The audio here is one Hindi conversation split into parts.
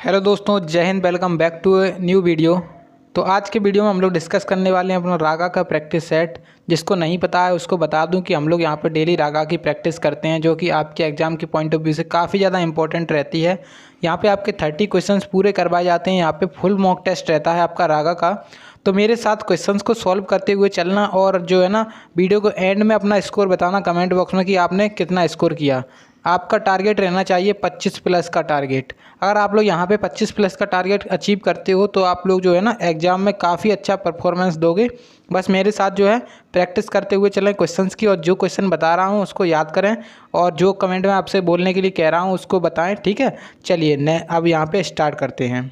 हेलो दोस्तों, जय हिंद। Welcome back to new video. तो आज के वीडियो में हम लोग डिस्कस करने वाले हैं अपना रागा का प्रैक्टिस सेट। जिसको नहीं पता है उसको बता दूं कि हम लोग यहाँ पर डेली रागा की प्रैक्टिस करते हैं, जो कि आपके एग्जाम के पॉइंट ऑफ व्यू से काफ़ी ज़्यादा इंपॉर्टेंट रहती है। यहाँ पे आपके 30 क्वेश्चंस पूरे करवाए जाते हैं। यहाँ पे फुल मॉक टेस्ट रहता है आपका रागा का। तो मेरे साथ क्वेश्चंस को सॉल्व करते हुए चलना और जो है ना वीडियो को एंड में अपना स्कोर बताना कमेंट बॉक्स में कि आपने कितना स्कोर किया। आपका टारगेट रहना चाहिए 25 प्लस का टारगेट। अगर आप लोग यहाँ पे 25 प्लस का टारगेट अचीव करते हो तो आप लोग जो है ना एग्ज़ाम में काफ़ी अच्छा परफॉर्मेंस दोगे। बस मेरे साथ जो है प्रैक्टिस करते हुए चलें क्वेश्चंस की, और जो क्वेश्चन बता रहा हूँ उसको याद करें और जो कमेंट में आपसे बोलने के लिए कह रहा हूँ उसको बताएं। ठीक है, चलिए अब यहाँ पे स्टार्ट करते हैं।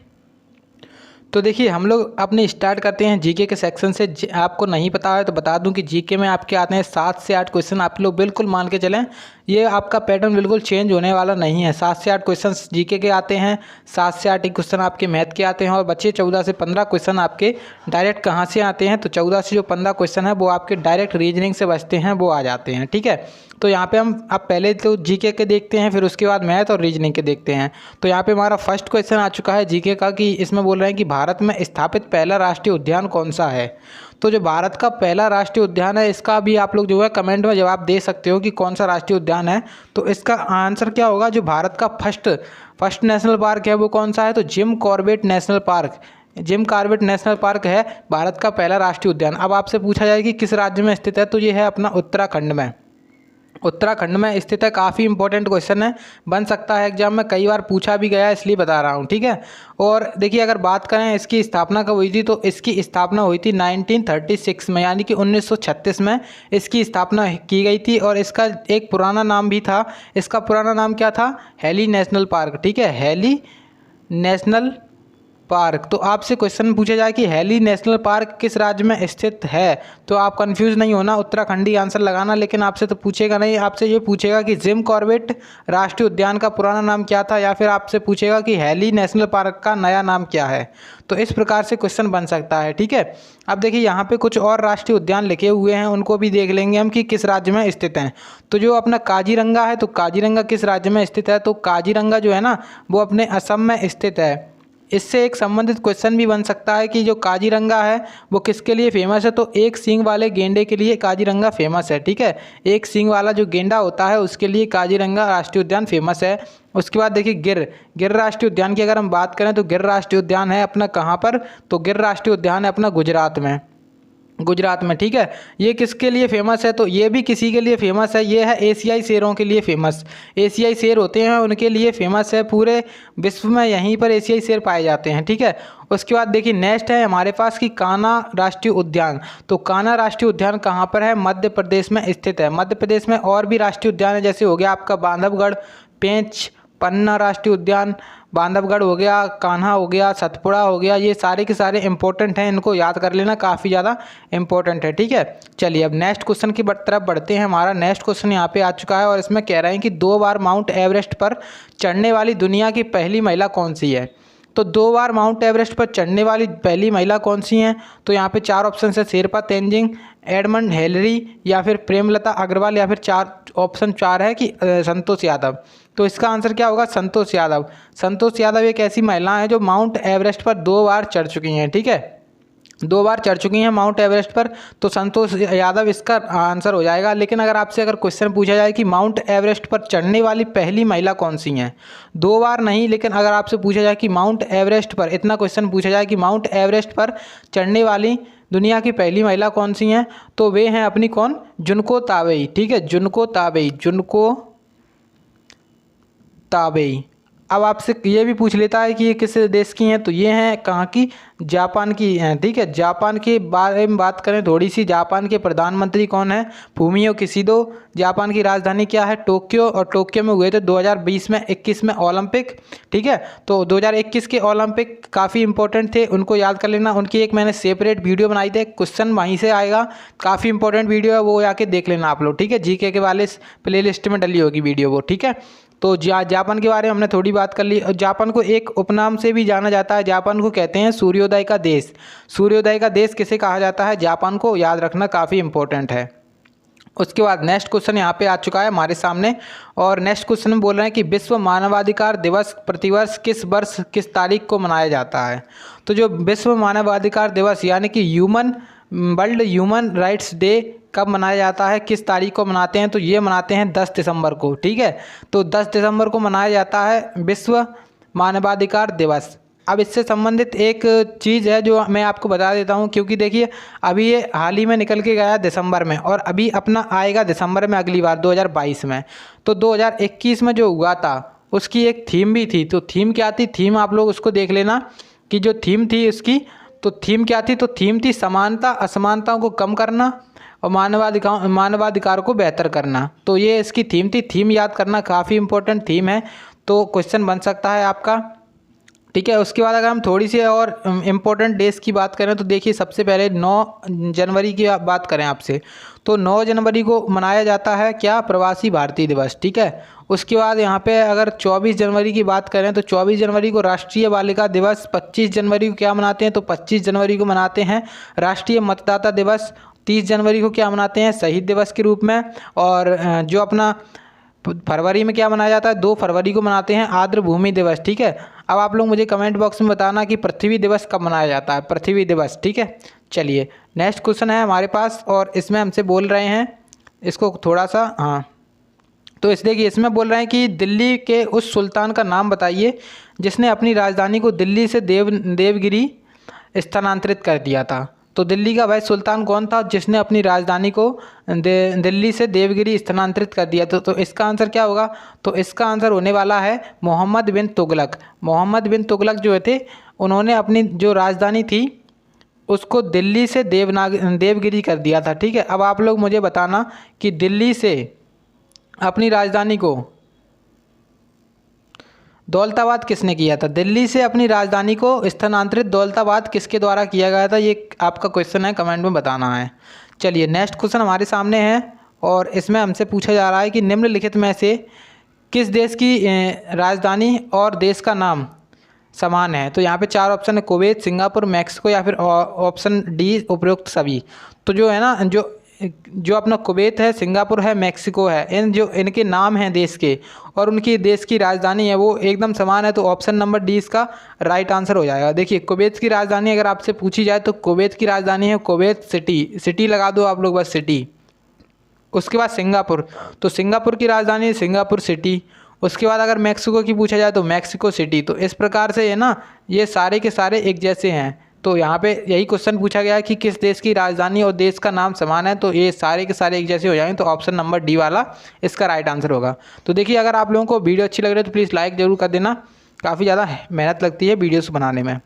तो देखिए हम लोग अपने स्टार्ट करते हैं जीके के सेक्शन से। आपको नहीं पता है तो बता दूं कि जीके में आपके आते हैं 7 से 8 क्वेश्चन। आप लोग बिल्कुल मान के चलें, ये आपका पैटर्न बिल्कुल चेंज होने वाला नहीं है। 7 से 8 क्वेश्चन जीके के आते हैं, 7 से 8 क्वेश्चन आपके मैथ के आते हैं, और बच्चे 14 से 15 क्वेश्चन आपके डायरेक्ट कहाँ से आते हैं, तो 14 से जो 15 क्वेश्चन है वो आपके डायरेक्ट रीजनिंग से बचते हैं, वो आ जाते हैं। ठीक है, तो यहाँ पे हम अब पहले तो जीके के देखते हैं, फिर उसके बाद मैथ और रीजनिंग के देखते हैं। तो यहाँ पे हमारा फर्स्ट क्वेश्चन आ चुका है जीके का, कि इसमें बोल रहे हैं कि भारत में स्थापित पहला राष्ट्रीय उद्यान कौन सा है। तो जो भारत का पहला राष्ट्रीय उद्यान है, इसका भी आप लोग जो है कमेंट में जवाब दे सकते हो कि कौन सा राष्ट्रीय उद्यान है। तो इसका आंसर क्या होगा, जो भारत का फर्स्ट नेशनल पार्क है वो कौन सा है, तो Jim Corbett national park. Jim Corbett national park है भारत का पहला राष्ट्रीय उद्यान। अब आपसे पूछा जाए कि किस राज्य में स्थित है, तो ये है अपना उत्तराखंड में। उत्तराखंड में स्थित है। काफ़ी इंपॉर्टेंट क्वेश्चन है, बन सकता है एग्जाम में, कई बार पूछा भी गया है इसलिए बता रहा हूँ। ठीक है, और देखिए अगर बात करें इसकी स्थापना कब हुई थी, तो इसकी स्थापना हुई थी 1936 में, यानी कि 1936 में इसकी स्थापना की गई थी। और इसका एक पुराना नाम भी था। इसका पुराना नाम क्या था, हैली नेशनल पार्क। ठीक है, हैली नेशनल पार्क। तो आपसे क्वेश्चन पूछा जाए कि हैली नेशनल पार्क किस राज्य में स्थित है, तो आप कंफ्यूज नहीं होना, उत्तराखंडी आंसर लगाना। लेकिन आपसे तो पूछेगा नहीं, आपसे ये पूछेगा कि जिम कॉर्बेट राष्ट्रीय उद्यान का पुराना नाम क्या था, या फिर आपसे पूछेगा कि हैली नेशनल पार्क का नया नाम क्या है। तो इस प्रकार से क्वेश्चन बन सकता है। ठीक है, अब देखिए यहाँ पे कुछ और राष्ट्रीय उद्यान लिखे हुए हैं, उनको भी देख लेंगे हम कि किस राज्य में स्थित हैं। तो जो अपना काजीरंगा है, तो काजीरंगा किस राज्य में स्थित है, तो काजीरंगा जो है ना वो अपने असम में स्थित है। इससे एक संबंधित क्वेश्चन भी बन सकता है कि जो काजीरंगा है वो किसके लिए फेमस है, तो एक सींग वाले गेंडे के लिए काजीरंगा फेमस है। ठीक है, एक सींग वाला जो गेंडा होता है उसके लिए काजीरंगा राष्ट्रीय उद्यान फेमस है। उसके बाद देखिए गिर राष्ट्रीय उद्यान की अगर हम बात करें, तो गिर राष्ट्रीय उद्यान है अपना कहाँ पर, तो गिर राष्ट्रीय उद्यान है अपना गुजरात में। गुजरात में। ठीक है, ये किसके लिए फेमस है, तो ये भी किसी के लिए फेमस है। ये है एशियाई शेरों के लिए फेमस। एशियाई शेर होते हैं उनके लिए फेमस है, पूरे विश्व में यहीं पर एशियाई शेर पाए जाते हैं। ठीक है, उसके बाद देखिए नेक्स्ट है हमारे पास कि कान्हा राष्ट्रीय उद्यान। तो कान्हा राष्ट्रीय उद्यान कहाँ पर है, मध्य प्रदेश में स्थित है। मध्य प्रदेश में और भी राष्ट्रीय उद्यान है, जैसे हो गया आपका बांधवगढ़, पेंच पन्ना राष्ट्रीय उद्यान, बांधवगढ़ हो गया, कान्हा हो गया, सतपुड़ा हो गया। ये सारे के सारे इंपॉर्टेंट हैं, इनको याद कर लेना, काफ़ी ज़्यादा इंपॉर्टेंट है। ठीक है, चलिए अब नेक्स्ट क्वेश्चन की तरफ बढ़ते हैं। हमारा नेक्स्ट क्वेश्चन यहाँ पे आ चुका है, और इसमें कह रहे हैं कि 2 बार माउंट एवरेस्ट पर चढ़ने वाली दुनिया की पहली महिला कौन सी है। तो 2 बार माउंट एवरेस्ट पर चढ़ने वाली पहली महिला कौन सी हैं, तो यहाँ पे 4 ऑप्शन है, शेरपा तेंजिंग, एडमंड हेलरी, या फिर प्रेमलता अग्रवाल, या फिर ऑप्शन 4 है कि संतोष यादव। तो इसका आंसर क्या होगा, संतोष यादव। संतोष यादव एक ऐसी महिला है जो माउंट एवरेस्ट पर 2 बार चढ़ चुकी हैं। ठीक है, 2 बार चढ़ चुकी हैं माउंट एवरेस्ट पर, तो संतोष यादव इसका आंसर हो जाएगा। लेकिन अगर क्वेश्चन पूछा जाए कि माउंट एवरेस्ट पर चढ़ने वाली पहली महिला कौन सी हैं, 2 बार नहीं, लेकिन अगर आपसे पूछा जाए कि माउंट एवरेस्ट पर, इतना क्वेश्चन पूछा जाए कि माउंट एवरेस्ट पर चढ़ने वाली दुनिया की पहली महिला कौन सी हैं, तो वे हैं अपनी कौन, जुनको ताबेई। ठीक है, जुनको ताबेई, जुनको ताबेई। अब आपसे ये भी पूछ लेता है कि ये किस देश की हैं, तो ये हैं कहाँ की, जापान की हैं। ठीक है, जापान के बारे में बात करें थोड़ी सी, जापान के प्रधानमंत्री कौन है, फूमियो किशिदो। जापान की राजधानी क्या है, टोक्यो, और टोक्यो में हुए थे 2020 में 21 में ओलंपिक। ठीक है, तो 2021 के ओलंपिक काफ़ी इंपॉर्टेंट थे, उनको याद कर लेना। उनकी एक मैंने सेपरेट वीडियो बनाई थी, क्वेश्चन वहीं से आएगा, काफ़ी इंपॉर्टेंट वीडियो है, वो आके देख लेना आप लोग। ठीक है, जीके के वाले प्ले लिस्ट में डली होगी वीडियो वो। ठीक है, तो जापान के बारे में हमने थोड़ी बात कर ली। जापान को एक उपनाम से भी जाना जाता है, जापान को कहते हैं सूर्योदय का देश। सूर्योदय का देश किसे कहा जाता है, जापान को, याद रखना काफ़ी इंपॉर्टेंट है। उसके बाद नेक्स्ट क्वेश्चन यहाँ पे आ चुका है हमारे सामने, और नेक्स्ट क्वेश्चन में बोल रहे हैं कि विश्व मानवाधिकार दिवस प्रतिवर्ष किस वर्ष किस तारीख को मनाया जाता है। तो जो विश्व मानवाधिकार दिवस यानी कि वर्ल्ड ह्यूमन राइट्स डे कब मनाया जाता है, किस तारीख को मनाते हैं, तो ये मनाते हैं 10 दिसंबर को। ठीक है, तो 10 दिसंबर को मनाया जाता है विश्व मानवाधिकार दिवस। अब इससे संबंधित एक चीज़ है जो मैं आपको बता देता हूँ, क्योंकि देखिए अभी ये हाल ही में निकल के गया दिसंबर में, और अभी अपना आएगा दिसंबर में अगली बार 2022 में। तो 2021 में जो हुआ था उसकी एक थीम भी थी। तो थीम क्या थी, थीम आप लोग उसको देख लेना कि जो थीम थी उसकी, तो थीम क्या थी, तो थीम थी समानता असमानताओं को कम करना और मानवाधिकार को बेहतर करना। तो ये इसकी थीम थी। थीम याद करना काफ़ी इंपॉर्टेंट थीम है, तो क्वेश्चन बन सकता है आपका। ठीक है, उसके बाद अगर हम थोड़ी सी और इम्पोर्टेंट डेज की बात करें तो देखिए सबसे पहले 9 जनवरी की बात करें आपसे, तो 9 जनवरी को मनाया जाता है क्या, प्रवासी भारतीय दिवस। ठीक है, उसके बाद यहाँ पे अगर 24 जनवरी की बात करें तो 24 जनवरी को राष्ट्रीय बालिका दिवस। 25 जनवरी को क्या मनाते हैं, तो 25 जनवरी को मनाते हैं राष्ट्रीय मतदाता दिवस। 30 जनवरी को क्या मनाते हैं, शहीद दिवस के रूप में। और जो अपना फरवरी में क्या मनाया जाता है, 2 फरवरी को मनाते हैं आर्द्र भूमि दिवस। ठीक है, अब आप लोग मुझे कमेंट बॉक्स में बताना कि पृथ्वी दिवस कब मनाया जाता है, पृथ्वी दिवस। ठीक है, चलिए नेक्स्ट क्वेश्चन है हमारे पास, और इसमें हमसे बोल रहे हैं इसको थोड़ा सा, हाँ तो इस देखिए इसमें बोल रहे हैं कि दिल्ली के उस सुल्तान का नाम बताइए जिसने अपनी राजधानी को दिल्ली से देवगिरी स्थानांतरित कर दिया था। तो दिल्ली का वह सुल्तान कौन था जिसने अपनी राजधानी को दिल्ली से देवगिरी स्थानांतरित कर दिया। तो इसका आंसर क्या होगा, तो इसका आंसर होने वाला है मोहम्मद बिन तुगलक। मोहम्मद बिन तुगलक जो थे उन्होंने अपनी जो राजधानी थी उसको दिल्ली से देवगिरी कर दिया था। ठीक है, अब आप लोग मुझे बताना कि दिल्ली से अपनी राजधानी को दौलताबाद किसने किया था, दिल्ली से अपनी राजधानी को स्थानांतरित दौलताबाद किसके द्वारा किया गया था, ये आपका क्वेश्चन है, कमेंट में बताना है। चलिए नेक्स्ट क्वेश्चन हमारे सामने है, और इसमें हमसे पूछा जा रहा है कि निम्नलिखित में से किस देश की राजधानी और देश का नाम समान है। तो यहाँ पे 4 ऑप्शन है, कुवैत, सिंगापुर, मैक्सिको या फिर ऑप्शन डी उपरोक्त सभी। तो जो है ना, जो अपना कुवैत है, सिंगापुर है, मैक्सिको है, इनके नाम हैं देश के और उनकी देश की राजधानी है वो एकदम समान है। तो ऑप्शन नंबर डी इसका राइट आंसर हो जाएगा। देखिए कुवैत की राजधानी अगर आपसे पूछी जाए तो कुवैत की राजधानी है कुवैत सिटी लगा दो आप लोग बस, सिटी। उसके बाद सिंगापुर, तो सिंगापुर की राजधानी है सिंगापुर सिटी। उसके बाद अगर मैक्सिको की पूछा जाए तो मैक्सिको सिटी। तो इस प्रकार से है ना, ये सारे के सारे एक जैसे हैं। तो यहाँ पे यही क्वेश्चन पूछा गया है कि किस देश की राजधानी और देश का नाम समान है, तो ये सारे के सारे एक जैसे हो जाएंगे। तो ऑप्शन नंबर डी वाला इसका राइट आंसर होगा। तो देखिए अगर आप लोगों को वीडियो अच्छी लग रही है तो प्लीज़ लाइक ज़रूर कर देना, काफ़ी ज़्यादा मेहनत लगती है वीडियोस बनाने में।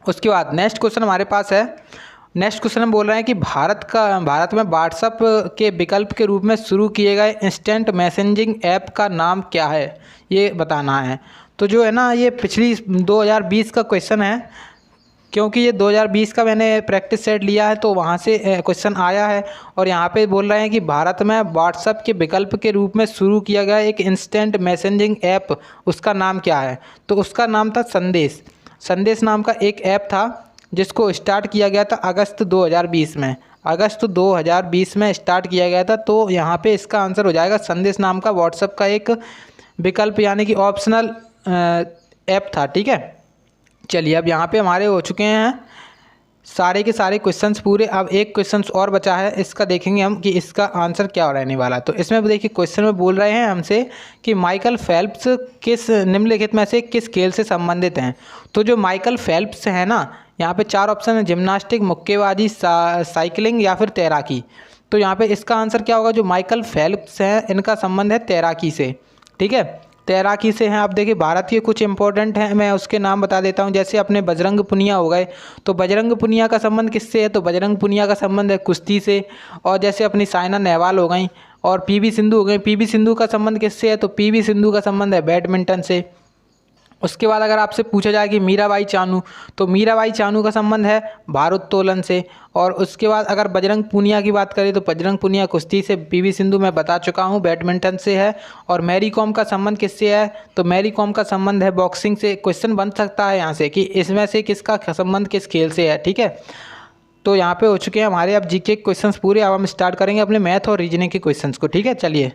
उसके बाद नेक्स्ट क्वेश्चन हमारे पास है। नेक्स्ट क्वेश्चन हम बोल रहे हैं कि भारत में व्हाट्सएप के विकल्प के रूप में शुरू किए गए इंस्टेंट मैसेजिंग ऐप का नाम क्या है, ये बताना है। तो जो है ना, ये पिछली 2020 का क्वेश्चन है, क्योंकि ये 2020 का मैंने प्रैक्टिस सेट लिया है तो वहाँ से क्वेश्चन आया है। और यहाँ पे बोल रहे हैं कि भारत में व्हाट्सएप के विकल्प के रूप में शुरू किया गया एक इंस्टेंट मैसेजिंग ऐप, उसका नाम क्या है। तो उसका नाम था संदेश नाम का एक ऐप था जिसको स्टार्ट किया गया था अगस्त 2020 में। अगस्त 2020 में स्टार्ट किया गया था। तो यहाँ पे इसका आंसर हो जाएगा संदेश नाम का व्हाट्सएप का एक विकल्प यानी कि ऑप्शनल ऐप था। ठीक है, चलिए अब यहाँ पे हमारे हो चुके हैं सारे के सारे क्वेश्चंस पूरे। अब एक क्वेश्चंस और बचा है, इसका देखेंगे हम कि इसका आंसर क्या रहने वाला। तो इसमें देखिए क्वेश्चन में बोल रहे हैं हमसे कि माइकल फेल्प्स किस निम्नलिखित में से किस खेल से संबंधित हैं। तो जो माइकल फेल्प्स है ना, यहाँ पे 4 ऑप्शन है, जिम्नास्टिक, मुक्केबाजी, साइकिलिंग या फिर तैराकी। तो यहाँ पे इसका आंसर क्या होगा, जो माइकल फेल्प्स हैं इनका संबंध है तैराकी से। ठीक है, तैराकी से हैं। आप देखिए भारत के कुछ इंपॉर्टेंट हैं, मैं उसके नाम बता देता हूं। जैसे अपने बजरंग पुनिया हो गए, तो बजरंग पुनिया का संबंध किससे है, तो बजरंग पुनिया का संबंध है कुश्ती से। और जैसे अपनी साइना नेहवाल हो गई और पीवी सिंधु हो गई, पीवी सिंधु का संबंध किससे है, तो पीवी सिंधु का संबंध है बैडमिंटन से। उसके बाद अगर आपसे पूछा जाए कि मीराबाई चानू, तो मीराबाई चानू का संबंध है भारोत्तोलन से। और उसके बाद अगर बजरंग पूनिया की बात करें तो बजरंग पूनिया कुश्ती से, पीवी सिंधु मैं बता चुका हूं बैडमिंटन से है। और मैरी कॉम का संबंध किससे है, तो मैरी कॉम का संबंध है बॉक्सिंग से। क्वेश्चन बन सकता है यहाँ से कि इसमें से किसका संबंध किस खेल से है। ठीक है, तो यहाँ पे हो चुके हैं हमारे अब जीके के क्वेश्चंस पूरे। अब हम स्टार्ट करेंगे अपने मैथ और रीजनिंग के क्वेश्चंस को, ठीक है। चलिए,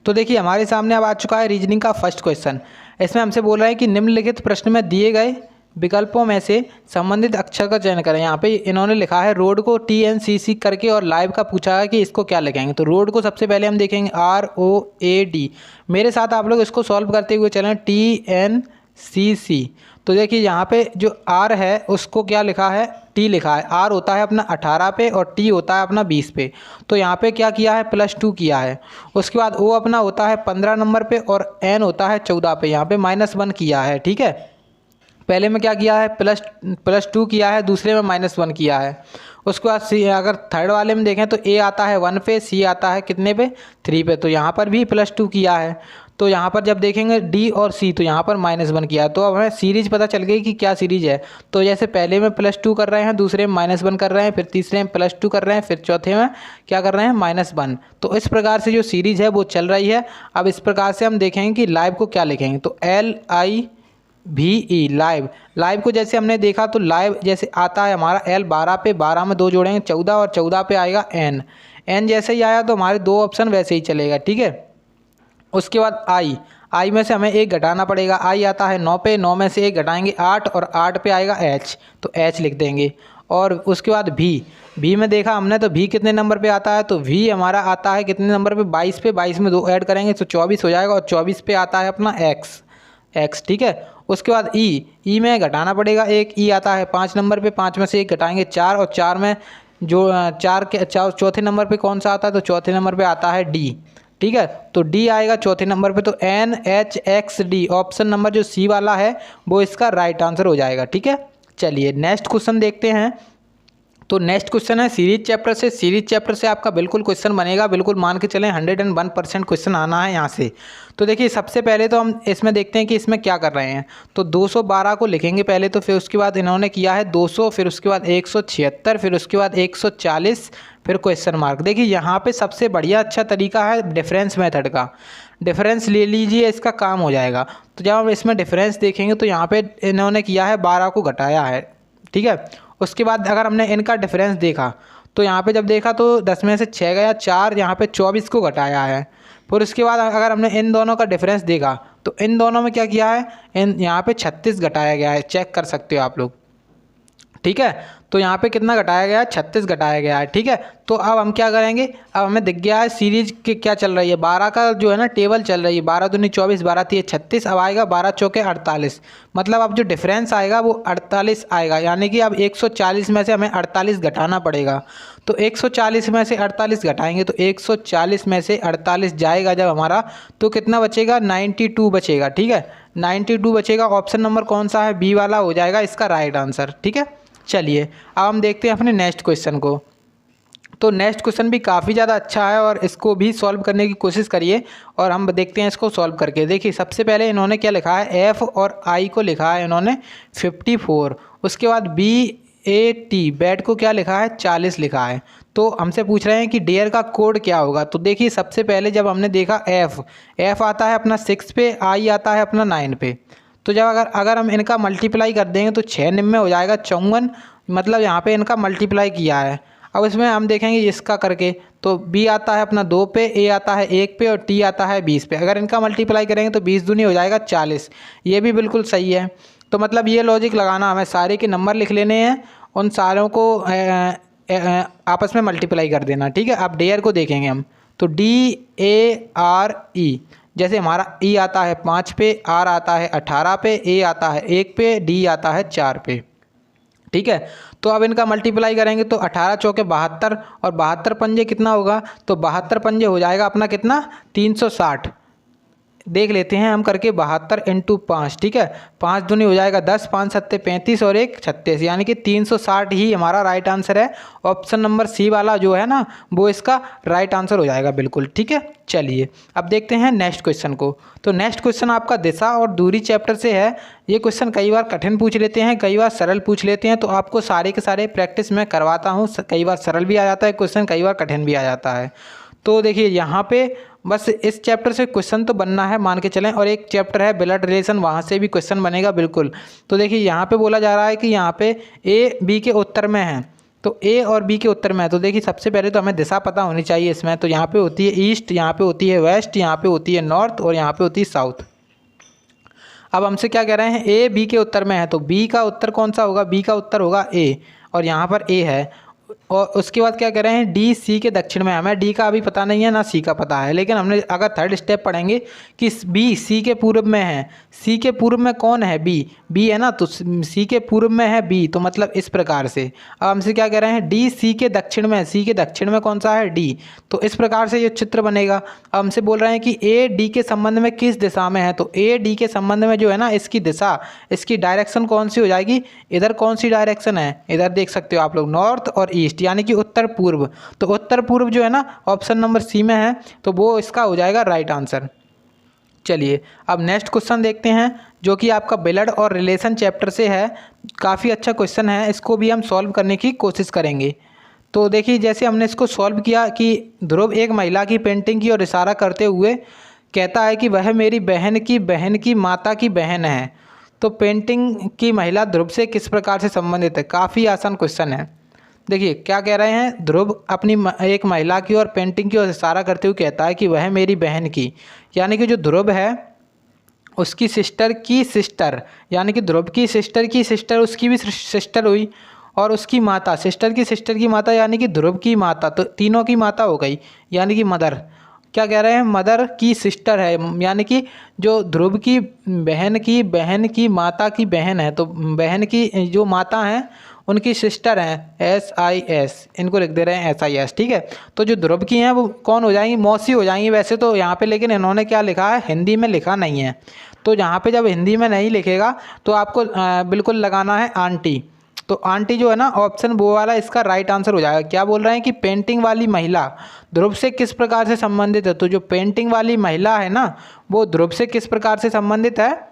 तो देखिए हमारे सामने अब आ चुका है रीजनिंग का फर्स्ट क्वेश्चन। इसमें हमसे बोल रहा है कि निम्नलिखित प्रश्न में दिए गए विकल्पों में से संबंधित अक्षर का चयन करें। यहाँ पे इन्होंने लिखा है रोड को TNCC करके और लाइव का पूछा है कि इसको क्या लिखेंगे। तो रोड को सबसे पहले हम देखेंगे ROAD। मेरे साथ आप लोग इसको सॉल्व करते हुए चलें, TNCC। तो देखिए यहाँ पे जो R है उसको क्या लिखा है, T लिखा है। R होता है अपना 18 पे और T होता है अपना 20 पे। तो यहाँ पे क्या किया है, +2 किया है। उसके बाद O अपना होता है 15 नंबर पे और N होता है 14 पे। यहाँ पे -1 किया है, ठीक है। पहले में क्या किया है, +2 किया है, दूसरे में -1 किया है। उसके बाद C, अगर थर्ड वाले में देखें तो A आता है 1 पे, C आता है कितने पे, 3 पे। तो यहाँ पर भी +2 किया है। तो यहाँ पर जब देखेंगे D और C तो यहाँ पर -1 किया है। तो अब हमें सीरीज पता चल गई कि क्या सीरीज है। तो जैसे पहले में +2 कर रहे हैं, दूसरे में -1 कर रहे हैं, फिर तीसरे में +2 कर रहे हैं, फिर चौथे में क्या कर रहे हैं, -1। तो इस प्रकार से जो सीरीज है वो चल रही है। अब इस प्रकार से हम देखेंगे कि लाइव को क्या लिखेंगे। तो LIVE लाइव को जैसे हमने देखा तो लाइव जैसे आता है हमारा L 12 पे, 12 में 2 जोड़ेंगे 14 और 14 पे आएगा N जैसे ही आया तो हमारे 2 ऑप्शन वैसे ही चलेगा, ठीक है। उसके बाद I में से हमें 1 घटाना पड़ेगा। I आता है 9 पे, 9 में से 1 घटाएंगे 8 और 8 पे आएगा H, तो H लिख देंगे। और उसके बाद V में देखा हमने तो V कितने नंबर पे आता है, तो V हमारा आता है कितने नंबर पे, 22 पे। 22 में 2 ऐड करेंगे तो 24 हो जाएगा और 24 पे आता है अपना X, ठीक है। उसके बाद E में घटाना पड़ेगा 1। E आता है 5 नंबर पे, 5 में से 1 घटाएंगे 4 और 4 में जो 4 के चौथे नंबर पे कौन सा आता है, तो चौथे नंबर पे आता है D, ठीक है। तो D आएगा चौथे नंबर पे। तो NHXD ऑप्शन नंबर जो C वाला है वो इसका राइट आंसर हो जाएगा, ठीक है। चलिए नेक्स्ट क्वेश्चन देखते हैं। तो नेक्स्ट क्वेश्चन है सीरीज चैप्टर से। सीरीज चैप्टर से आपका बिल्कुल क्वेश्चन बनेगा, बिल्कुल मान के चलें 101% क्वेश्चन आना है यहाँ से। तो देखिए सबसे पहले तो हम इसमें देखते हैं कि इसमें क्या कर रहे हैं। तो 212 को लिखेंगे पहले, तो फिर उसके बाद इन्होंने किया है 200, फिर उसके बाद 176, फिर उसके बाद 140, फिर क्वेश्चन मार्क। देखिए यहाँ पे सबसे बढ़िया अच्छा तरीका है डिफरेंस मेथड का। डिफरेंस ले लीजिए, इसका काम हो जाएगा। तो जब हम इसमें डिफरेंस देखेंगे तो यहाँ पे इन्होंने किया है 12 को घटाया है, ठीक है। उसके बाद अगर हमने इनका डिफरेंस देखा तो यहाँ पे जब देखा तो 10 में से 6 गया 4, यहाँ पे 24 को घटाया है। फिर उसके बाद अगर हमने इन दोनों का डिफरेंस देखा तो इन दोनों में क्या किया है, यहाँ पे 36 घटाया गया है, चेक कर सकते हो आप लोग, ठीक है। तो यहाँ पे कितना घटाया गया है, 36 घटाया गया है, ठीक है। तो अब हम क्या करेंगे, अब हमें दिख गया है सीरीज के क्या चल रही है, 12 का जो है ना टेबल चल रही है, 12 दूनी 24, 12 तिये 36, अब आएगा 12 चौके 48। मतलब अब जो डिफरेंस आएगा वो 48 आएगा, यानी कि अब 140 में से हमें 48 घटाना पड़ेगा। तो 140 में से 48 घटाएंगे तो 140 में से 48 जाएगा जब हमारा, तो कितना बचेगा, 92 बचेगा, ठीक है। 92 बचेगा। ऑप्शन नंबर कौन सा है, B वाला हो जाएगा इसका राइट आंसर, ठीक है। चलिए अब हम देखते हैं अपने नेक्स्ट क्वेश्चन को। तो नेक्स्ट क्वेश्चन भी काफ़ी ज़्यादा अच्छा है और इसको भी सॉल्व करने की कोशिश करिए और हम देखते हैं इसको सॉल्व करके। देखिए सबसे पहले इन्होंने क्या लिखा है, F और I को लिखा है इन्होंने 54। उसके बाद BAT बैट को क्या लिखा है, 40 लिखा है। तो हमसे पूछ रहे हैं कि डेयर का कोड क्या होगा। तो देखिए सबसे पहले जब हमने देखा F आता है अपना 6 पे, I आता है अपना 9 पे। तो जब अगर हम इनका मल्टीप्लाई कर देंगे तो 6 निम में हो जाएगा 54, मतलब यहाँ पे इनका मल्टीप्लाई किया है। अब इसमें हम देखेंगे इसका करके, तो B आता है अपना 2 पे, A आता है 1 पे और T आता है 20 पे। अगर इनका मल्टीप्लाई करेंगे तो 20 दूनी हो जाएगा 40, ये भी बिल्कुल सही है। तो मतलब ये लॉजिक लगाना, हमें सारे के नंबर लिख लेने हैं, उन सारों को आपस में मल्टीप्लाई कर देना, ठीक है। अब डेयर को देखेंगे हम, तो DARE जैसे हमारा E आता है 5 पे, R आता है 18 पे, A आता है 1 पे, D आता है 4 पे, ठीक है। तो अब इनका मल्टीप्लाई करेंगे तो 18 चौके 72 और 72 पंजे कितना होगा, तो 72 पंजे हो जाएगा अपना कितना, 360। देख लेते हैं हम करके, 72 × 5, ठीक है। 5 दूनी हो जाएगा 10, 5 सत्ते 35 और 1 36, यानी कि 360 ही हमारा राइट आंसर है। ऑप्शन नंबर C वाला जो है ना वो इसका राइट आंसर हो जाएगा बिल्कुल, ठीक है। चलिए अब देखते हैं नेक्स्ट क्वेश्चन को। तो नेक्स्ट क्वेश्चन आपका दिशा और दूरी चैप्टर से है। ये क्वेश्चन कई बार कठिन पूछ लेते हैं, कई बार सरल पूछ लेते हैं, तो आपको सारे के सारे प्रैक्टिस में करवाता हूँ। कई बार सरल भी आ जाता है क्वेश्चन, कई बार कठिन भी आ जाता है। तो देखिए यहाँ पे बस इस चैप्टर से क्वेश्चन तो बनना है, मान के चलें। और एक चैप्टर है ब्लड रिलेशन, वहाँ से भी क्वेश्चन बनेगा बिल्कुल। तो देखिए यहाँ पे बोला जा रहा है कि यहाँ पे A B के उत्तर में है, तो ए और बी के उत्तर में है। तो देखिए सबसे पहले तो हमें दिशा पता होनी चाहिए इसमें। तो यहाँ पे होती है ईस्ट, यहाँ पे होती है वेस्ट, यहाँ पे होती है नॉर्थ और यहाँ पे होती है साउथ। अब हमसे क्या कह रहे हैं, ए बी के उत्तर में है, तो बी का उत्तर कौन सा होगा, बी का उत्तर होगा ए, और यहाँ पर ए है। और उसके बाद क्या कह रहे हैं, डी सी के दक्षिण में। हमें डी का अभी पता नहीं है ना सी का पता है, लेकिन हमने अगर थर्ड स्टेप पढ़ेंगे कि बी सी के पूर्व में है। सी के पूर्व में कौन है, बी है ना, तो सी के पूर्व में है बी, तो मतलब इस प्रकार से। अब हमसे क्या कह रहे हैं, डी सी के दक्षिण में, सी के दक्षिण में कौन सा है, डी, तो इस प्रकार से ये चित्र बनेगा। अब हमसे बोल रहे हैं कि ए डी के संबंध में किस दिशा में है, तो ए डी के संबंध में जो है ना, इसकी दिशा, इसकी डायरेक्शन कौन सी हो जाएगी, इधर कौन सी डायरेक्शन है, इधर देख सकते हो आप लोग, नॉर्थ और ईस्ट, यानी कि उत्तर पूर्व। तो उत्तर पूर्व जो है ना ऑप्शन नंबर सी में है, तो वो इसका हो जाएगा राइट आंसर। चलिए अब नेक्स्ट क्वेश्चन देखते हैं, जो कि आपका ब्लड और रिलेशन चैप्टर से है। काफ़ी अच्छा क्वेश्चन है, इसको भी हम सॉल्व करने की कोशिश करेंगे। तो देखिए जैसे हमने इसको सॉल्व किया कि ध्रुव एक महिला की पेंटिंग की ओर इशारा करते हुए कहता है कि वह मेरी बहन की माता की बहन है। तो पेंटिंग की महिला ध्रुव से किस प्रकार से संबंधित है। काफ़ी आसान क्वेश्चन है। देखिए क्या कह रहे हैं, ध्रुव अपनी एक महिला की और पेंटिंग की ओर इशारा करते हुए कहता है कि वह मेरी बहन की, यानी कि जो ध्रुव है उसकी सिस्टर की सिस्टर, यानी कि ध्रुव की सिस्टर उसकी भी सिस्टर हुई, और उसकी माता, सिस्टर की माता यानी कि ध्रुव की माता, तो तीनों की माता हो गई, यानी कि मदर। क्या कह रहे हैं, मदर की सिस्टर है, यानी कि जो ध्रुव की बहन की माता की बहन है, तो बहन की जो माता हैं उनकी सिस्टर हैं SIS, इनको लिख दे रहे हैं SIS, ठीक है। तो जो ध्रुव की हैं वो कौन हो जाएंगी, मौसी हो जाएंगी वैसे तो यहाँ पे, लेकिन इन्होंने क्या लिखा है, हिंदी में लिखा नहीं है। तो यहाँ पे जब हिंदी में नहीं लिखेगा तो आपको बिल्कुल लगाना है आंटी। तो आंटी जो है ना ऑप्शन वो वाला इसका राइट आंसर हो जाएगा। क्या बोल रहे हैं कि पेंटिंग वाली महिला ध्रुव से किस प्रकार से संबंधित है, तो जो पेंटिंग वाली महिला है ना वो ध्रुव से किस प्रकार से संबंधित है,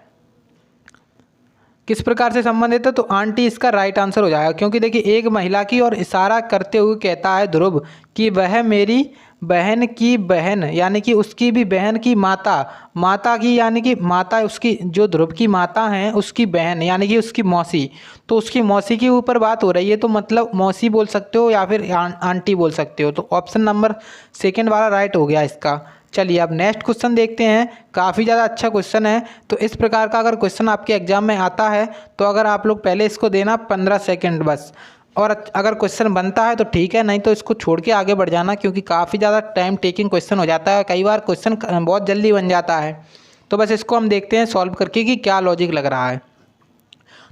किस प्रकार से संबंधित है, तो आंटी इसका राइट आंसर हो जाएगा। क्योंकि देखिए एक महिला की और इशारा करते हुए कहता है ध्रुव कि वह मेरी बहन की बहन, यानी कि उसकी भी बहन की माता की, यानी कि माता उसकी, जो ध्रुव की माता हैं उसकी बहन, यानी कि उसकी मौसी। तो उसकी मौसी के ऊपर बात हो रही है, तो मतलब मौसी बोल सकते हो या फिर आंटी बोल सकते हो। तो ऑप्शन नंबर सेकेंड वाला राइट हो गया इसका। चलिए अब नेक्स्ट क्वेश्चन देखते हैं। काफ़ी ज़्यादा अच्छा क्वेश्चन है। तो इस प्रकार का अगर क्वेश्चन आपके एग्जाम में आता है तो अगर आप लोग पहले इसको देना 15 सेकंड बस, और अगर क्वेश्चन बनता है तो ठीक है, नहीं तो इसको छोड़ के आगे बढ़ जाना, क्योंकि काफ़ी ज़्यादा टाइम टेकिंग क्वेश्चन हो जाता है। कई बार क्वेश्चन बहुत जल्दी बन जाता है। तो बस इसको हम देखते हैं सॉल्व करके कि क्या लॉजिक लग रहा है।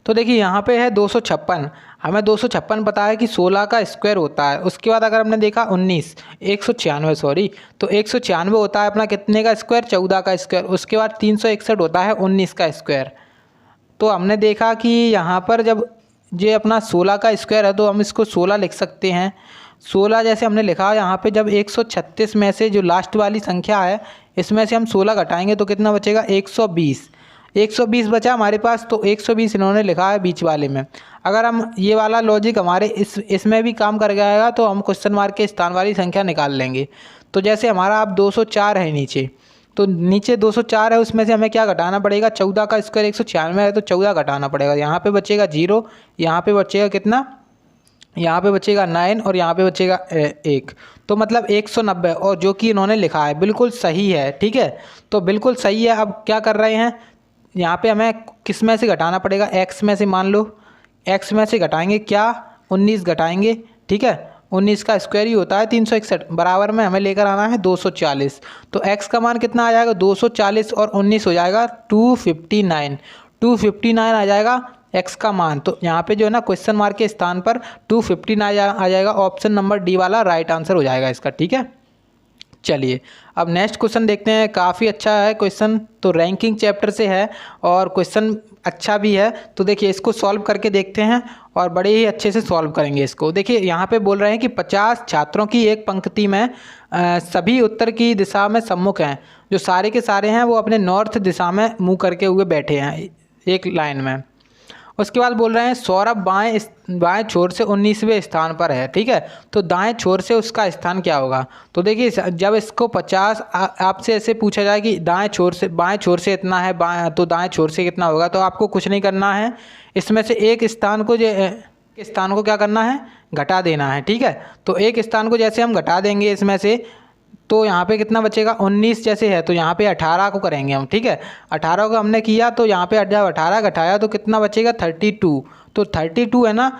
तो देखिए यहाँ पे है 256, हमें 256 पता है कि 16 का स्क्वायर होता है। उसके बाद अगर हमने देखा 196 सॉरी, तो 196 होता है अपना कितने का स्क्वायर, 14 का स्क्वायर। उसके बाद 361 होता है 19 का स्क्वायर। तो हमने देखा कि यहाँ पर जब ये अपना 16 का स्क्वायर है तो हम इसको 16 लिख सकते हैं। 16 जैसे हमने लिखा यहाँ पे, जब 136 में से जो लास्ट वाली संख्या है इसमें से हम 16 घटाएंगे तो कितना बचेगा, 120 बचा हमारे पास। तो 120 इन्होंने लिखा है बीच वाले में। अगर हम ये वाला लॉजिक हमारे इसमें भी काम कर जाएगा तो हम क्वेश्चन मार्क के स्थान वाली संख्या निकाल लेंगे। तो जैसे हमारा अब 204 है नीचे, तो नीचे 204 है, उसमें से हमें क्या घटाना पड़ेगा, 14 का स्क्वायर 196 है तो 14 घटाना पड़ेगा। यहाँ पे बचेगा 0, यहाँ पे बचेगा कितना, यहाँ पे बचेगा 9 और यहाँ पे बचेगा 1, तो मतलब 190। और जो कि इन्होंने लिखा है बिल्कुल सही है, ठीक है, तो बिल्कुल सही है। अब क्या कर रहे हैं, यहाँ पे हमें किस में से घटाना पड़ेगा, x में से, मान लो x में से घटाएंगे क्या, 19 घटाएंगे, ठीक है। 19 का स्क्वायर ही होता है 361, बराबर में हमें लेकर आना है 240। तो x का मान कितना आ जाएगा, 240 और 19 हो जाएगा 259 आ जाएगा x का मान। तो यहाँ पे जो है ना क्वेश्चन मार्क के स्थान पर 259 आ जाएगा। ऑप्शन नंबर डी वाला राइट आंसर हो जाएगा इसका, ठीक है। चलिए अब नेक्स्ट क्वेश्चन देखते हैं। काफ़ी अच्छा है क्वेश्चन, तो रैंकिंग चैप्टर से है और क्वेश्चन अच्छा भी है। तो देखिए इसको सॉल्व करके देखते हैं और बड़े ही अच्छे से सॉल्व करेंगे इसको। देखिए यहाँ पे बोल रहे हैं कि 50 छात्रों की एक पंक्ति में सभी उत्तर की दिशा में सम्मुख हैं। जो सारे के सारे हैं वो अपने नॉर्थ दिशा में मुँह करके हुए बैठे हैं एक लाइन में। उसके बाद बोल रहे हैं सौरभ बाएं छोर से 19वें स्थान पर है, ठीक है। तो दाएं छोर से उसका स्थान क्या होगा। तो देखिए जब इसको 50 आपसे ऐसे पूछा जाए कि बाएं छोर से इतना है, तो दाएं छोर से कितना होगा, तो आपको कुछ नहीं करना है, इसमें से एक स्थान को एक स्थान को क्या करना है, घटा देना है। ठीक है, तो एक स्थान को जैसे हम घटा देंगे इसमें से, तो यहाँ पे कितना बचेगा, 19 जैसे है तो यहाँ पे 18 को करेंगे हम। ठीक है, 18 को हमने किया तो यहाँ पे जब 18 घटाया तो कितना बचेगा, 32। तो 32 है ना,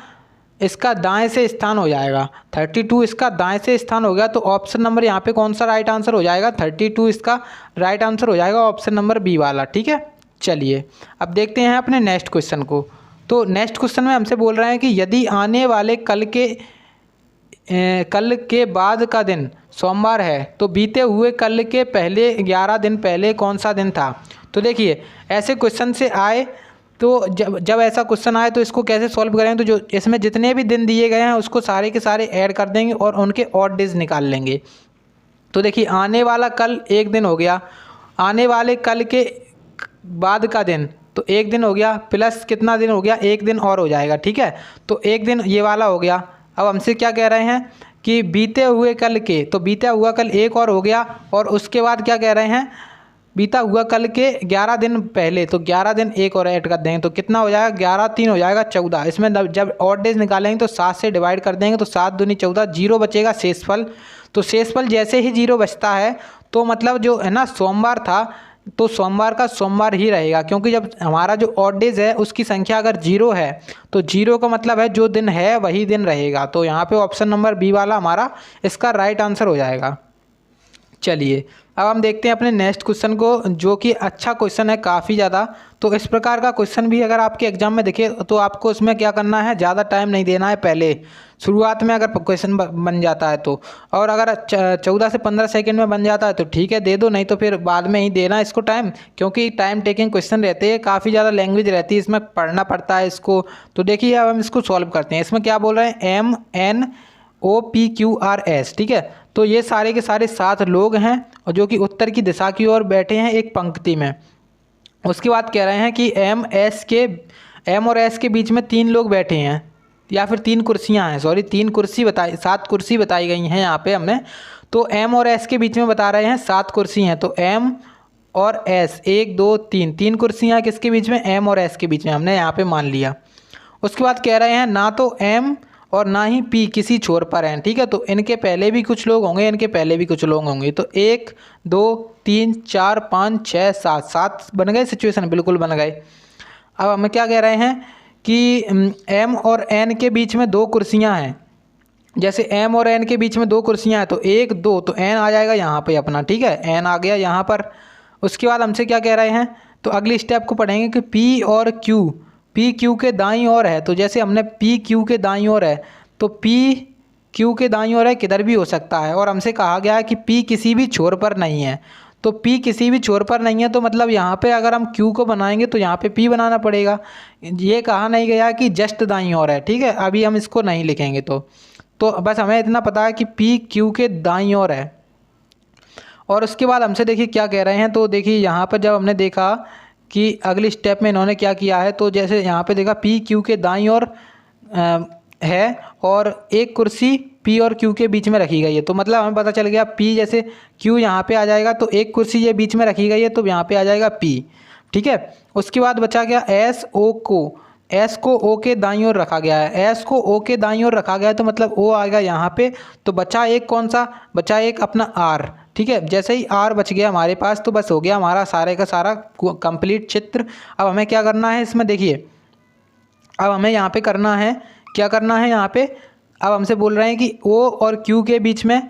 इसका दाएं से स्थान हो जाएगा। 32 इसका दाएं से स्थान हो गया, तो ऑप्शन नंबर यहाँ पे कौन सा राइट आंसर हो जाएगा, 32 इसका राइट आंसर हो जाएगा ऑप्शन नंबर बी वाला। ठीक है, चलिए अब देखते हैं अपने नेक्स्ट क्वेश्चन को। तो नेक्स्ट क्वेश्चन में हमसे बोल रहे हैं कि यदि आने वाले कल के बाद का दिन सोमवार है तो बीते हुए कल के पहले 11 दिन पहले कौन सा दिन था। तो देखिए ऐसे क्वेश्चन से आए तो जब ऐसा क्वेश्चन आए तो इसको कैसे सॉल्व करें, तो जो इसमें जितने भी दिन दिए गए हैं उसको सारे के सारे ऐड कर देंगे और उनके ऑड डेज निकाल लेंगे। तो देखिए आने वाला कल एक दिन हो गया, आने वाले कल के बाद का दिन तो एक दिन हो गया, प्लस कितना दिन हो गया, एक दिन और हो जाएगा। ठीक है, तो एक दिन ये वाला हो गया। अब हमसे क्या कह रहे हैं कि बीते हुए कल के, तो बीता हुआ कल एक और हो गया, और उसके बाद क्या कह रहे हैं, बीता हुआ कल के 11 दिन पहले, तो 11 दिन एक और ऐड कर देंगे तो कितना हो जाएगा, 11 3 हो जाएगा 14। इसमें जब ऑड डेज निकालेंगे तो 7 से डिवाइड कर देंगे तो 7 दूनी 14, जीरो बचेगा शेषफल। तो शेषफल जैसे ही जीरो बचता है तो मतलब जो है ना सोमवार था तो सोमवार का सोमवार ही रहेगा, क्योंकि जब हमारा जो ऑड डेज है उसकी संख्या अगर जीरो है तो जीरो का मतलब है जो दिन है वही दिन रहेगा। तो यहाँ पे ऑप्शन नंबर बी वाला हमारा इसका राइट आंसर हो जाएगा। चलिए अब हम देखते हैं अपने नेक्स्ट क्वेश्चन को, जो कि अच्छा क्वेश्चन है काफ़ी ज़्यादा। तो इस प्रकार का क्वेश्चन भी अगर आपके एग्जाम में दिखे तो आपको उसमें क्या करना है, ज़्यादा टाइम नहीं देना है, पहले शुरुआत में अगर क्वेश्चन बन जाता है तो, और अगर 14 से 15 सेकंड में बन जाता है तो ठीक है दे दो, नहीं तो फिर बाद में ही देना इसको टाइम, क्योंकि टाइम टेकिंग क्वेश्चन रहते हैं, काफ़ी ज़्यादा लैंग्वेज रहती है, इसमें पढ़ना पड़ता है इसको। तो देखिए अब हम इसको सॉल्व करते हैं। इसमें क्या बोल रहे हैं, MNOPQRS। ठीक है, तो ये सारे के सारे 7 लोग हैं और जो कि उत्तर की दिशा की ओर बैठे हैं एक पंक्ति में। उसके बाद कह रहे हैं कि M और S के बीच में 3 लोग बैठे हैं, या फिर 3 कुर्सियां हैं, सॉरी 3 कुर्सी बताई, 7 कुर्सी बताई गई हैं यहाँ पे हमने। तो M और S के बीच में बता रहे हैं 7 कुर्सी हैं, तो M और S 1 2 3 कुर्सियाँ किसके बीच में, M और S के बीच में, हमने यहाँ पे मान लिया। उसके बाद कह रहे हैं ना तो M और ना ही P किसी छोर पर हैं। ठीक है, तो इनके पहले भी कुछ लोग होंगे, इनके पहले भी कुछ लोग होंगे। तो 1 2 3 4 5 6 7 बन गए, सिचुएशन बिल्कुल बन गए। अब हमें क्या कह रहे हैं कि M और N के बीच में 2 कुर्सियां हैं। जैसे M और N के बीच में 2 कुर्सियां हैं तो 1 2 तो N आ जाएगा यहाँ पे अपना। ठीक है, N आ गया यहाँ पर। उसके बाद हमसे क्या कह रहे हैं, तो अगली स्टेप को पढ़ेंगे कि P और Q, P Q के दाईं ओर है। तो जैसे हमने P Q के दाईं ओर है तो P Q के दाईं ओर है, किधर भी हो सकता है, और हमसे कहा गया है कि P किसी भी छोर पर नहीं है। तो P किसी भी छोर पर नहीं है तो मतलब यहाँ पे अगर हम Q को बनाएंगे तो यहाँ पे P बनाना पड़ेगा। ये कहा नहीं गया कि जस्ट दाईं ओर है। ठीक है, अभी हम इसको नहीं लिखेंगे। तो बस हमें इतना पता है कि P Q के दाईं ओर है। और उसके बाद हमसे देखिए क्या कह रहे हैं, तो देखिए यहाँ पर जब हमने देखा कि अगली स्टेप में इन्होंने क्या किया है, तो जैसे यहाँ पे देखा P Q के दाईं ओर है और एक कुर्सी P और Q के बीच में रखी गई है। तो मतलब हमें पता चल गया P जैसे Q यहाँ पे आ जाएगा तो एक कुर्सी ये बीच में रखी गई है तो यहाँ पे आ जाएगा P। ठीक है, उसके बाद बचा गया S को O के दाईं ओर रखा गया है। S को O के दाईं ओर रखा गया है तो मतलब O आएगा यहाँ पे। तो बचा एक कौन सा, बचा एक अपना R। ठीक है, जैसे ही R बच गया हमारे पास तो बस हो गया हमारा सारे का सारा कंप्लीट चित्र। अब हमें क्या करना है इसमें, देखिए अब हमें यहाँ पे करना है, क्या करना है यहाँ पे, अब हमसे बोल रहे हैं कि O और Q के बीच में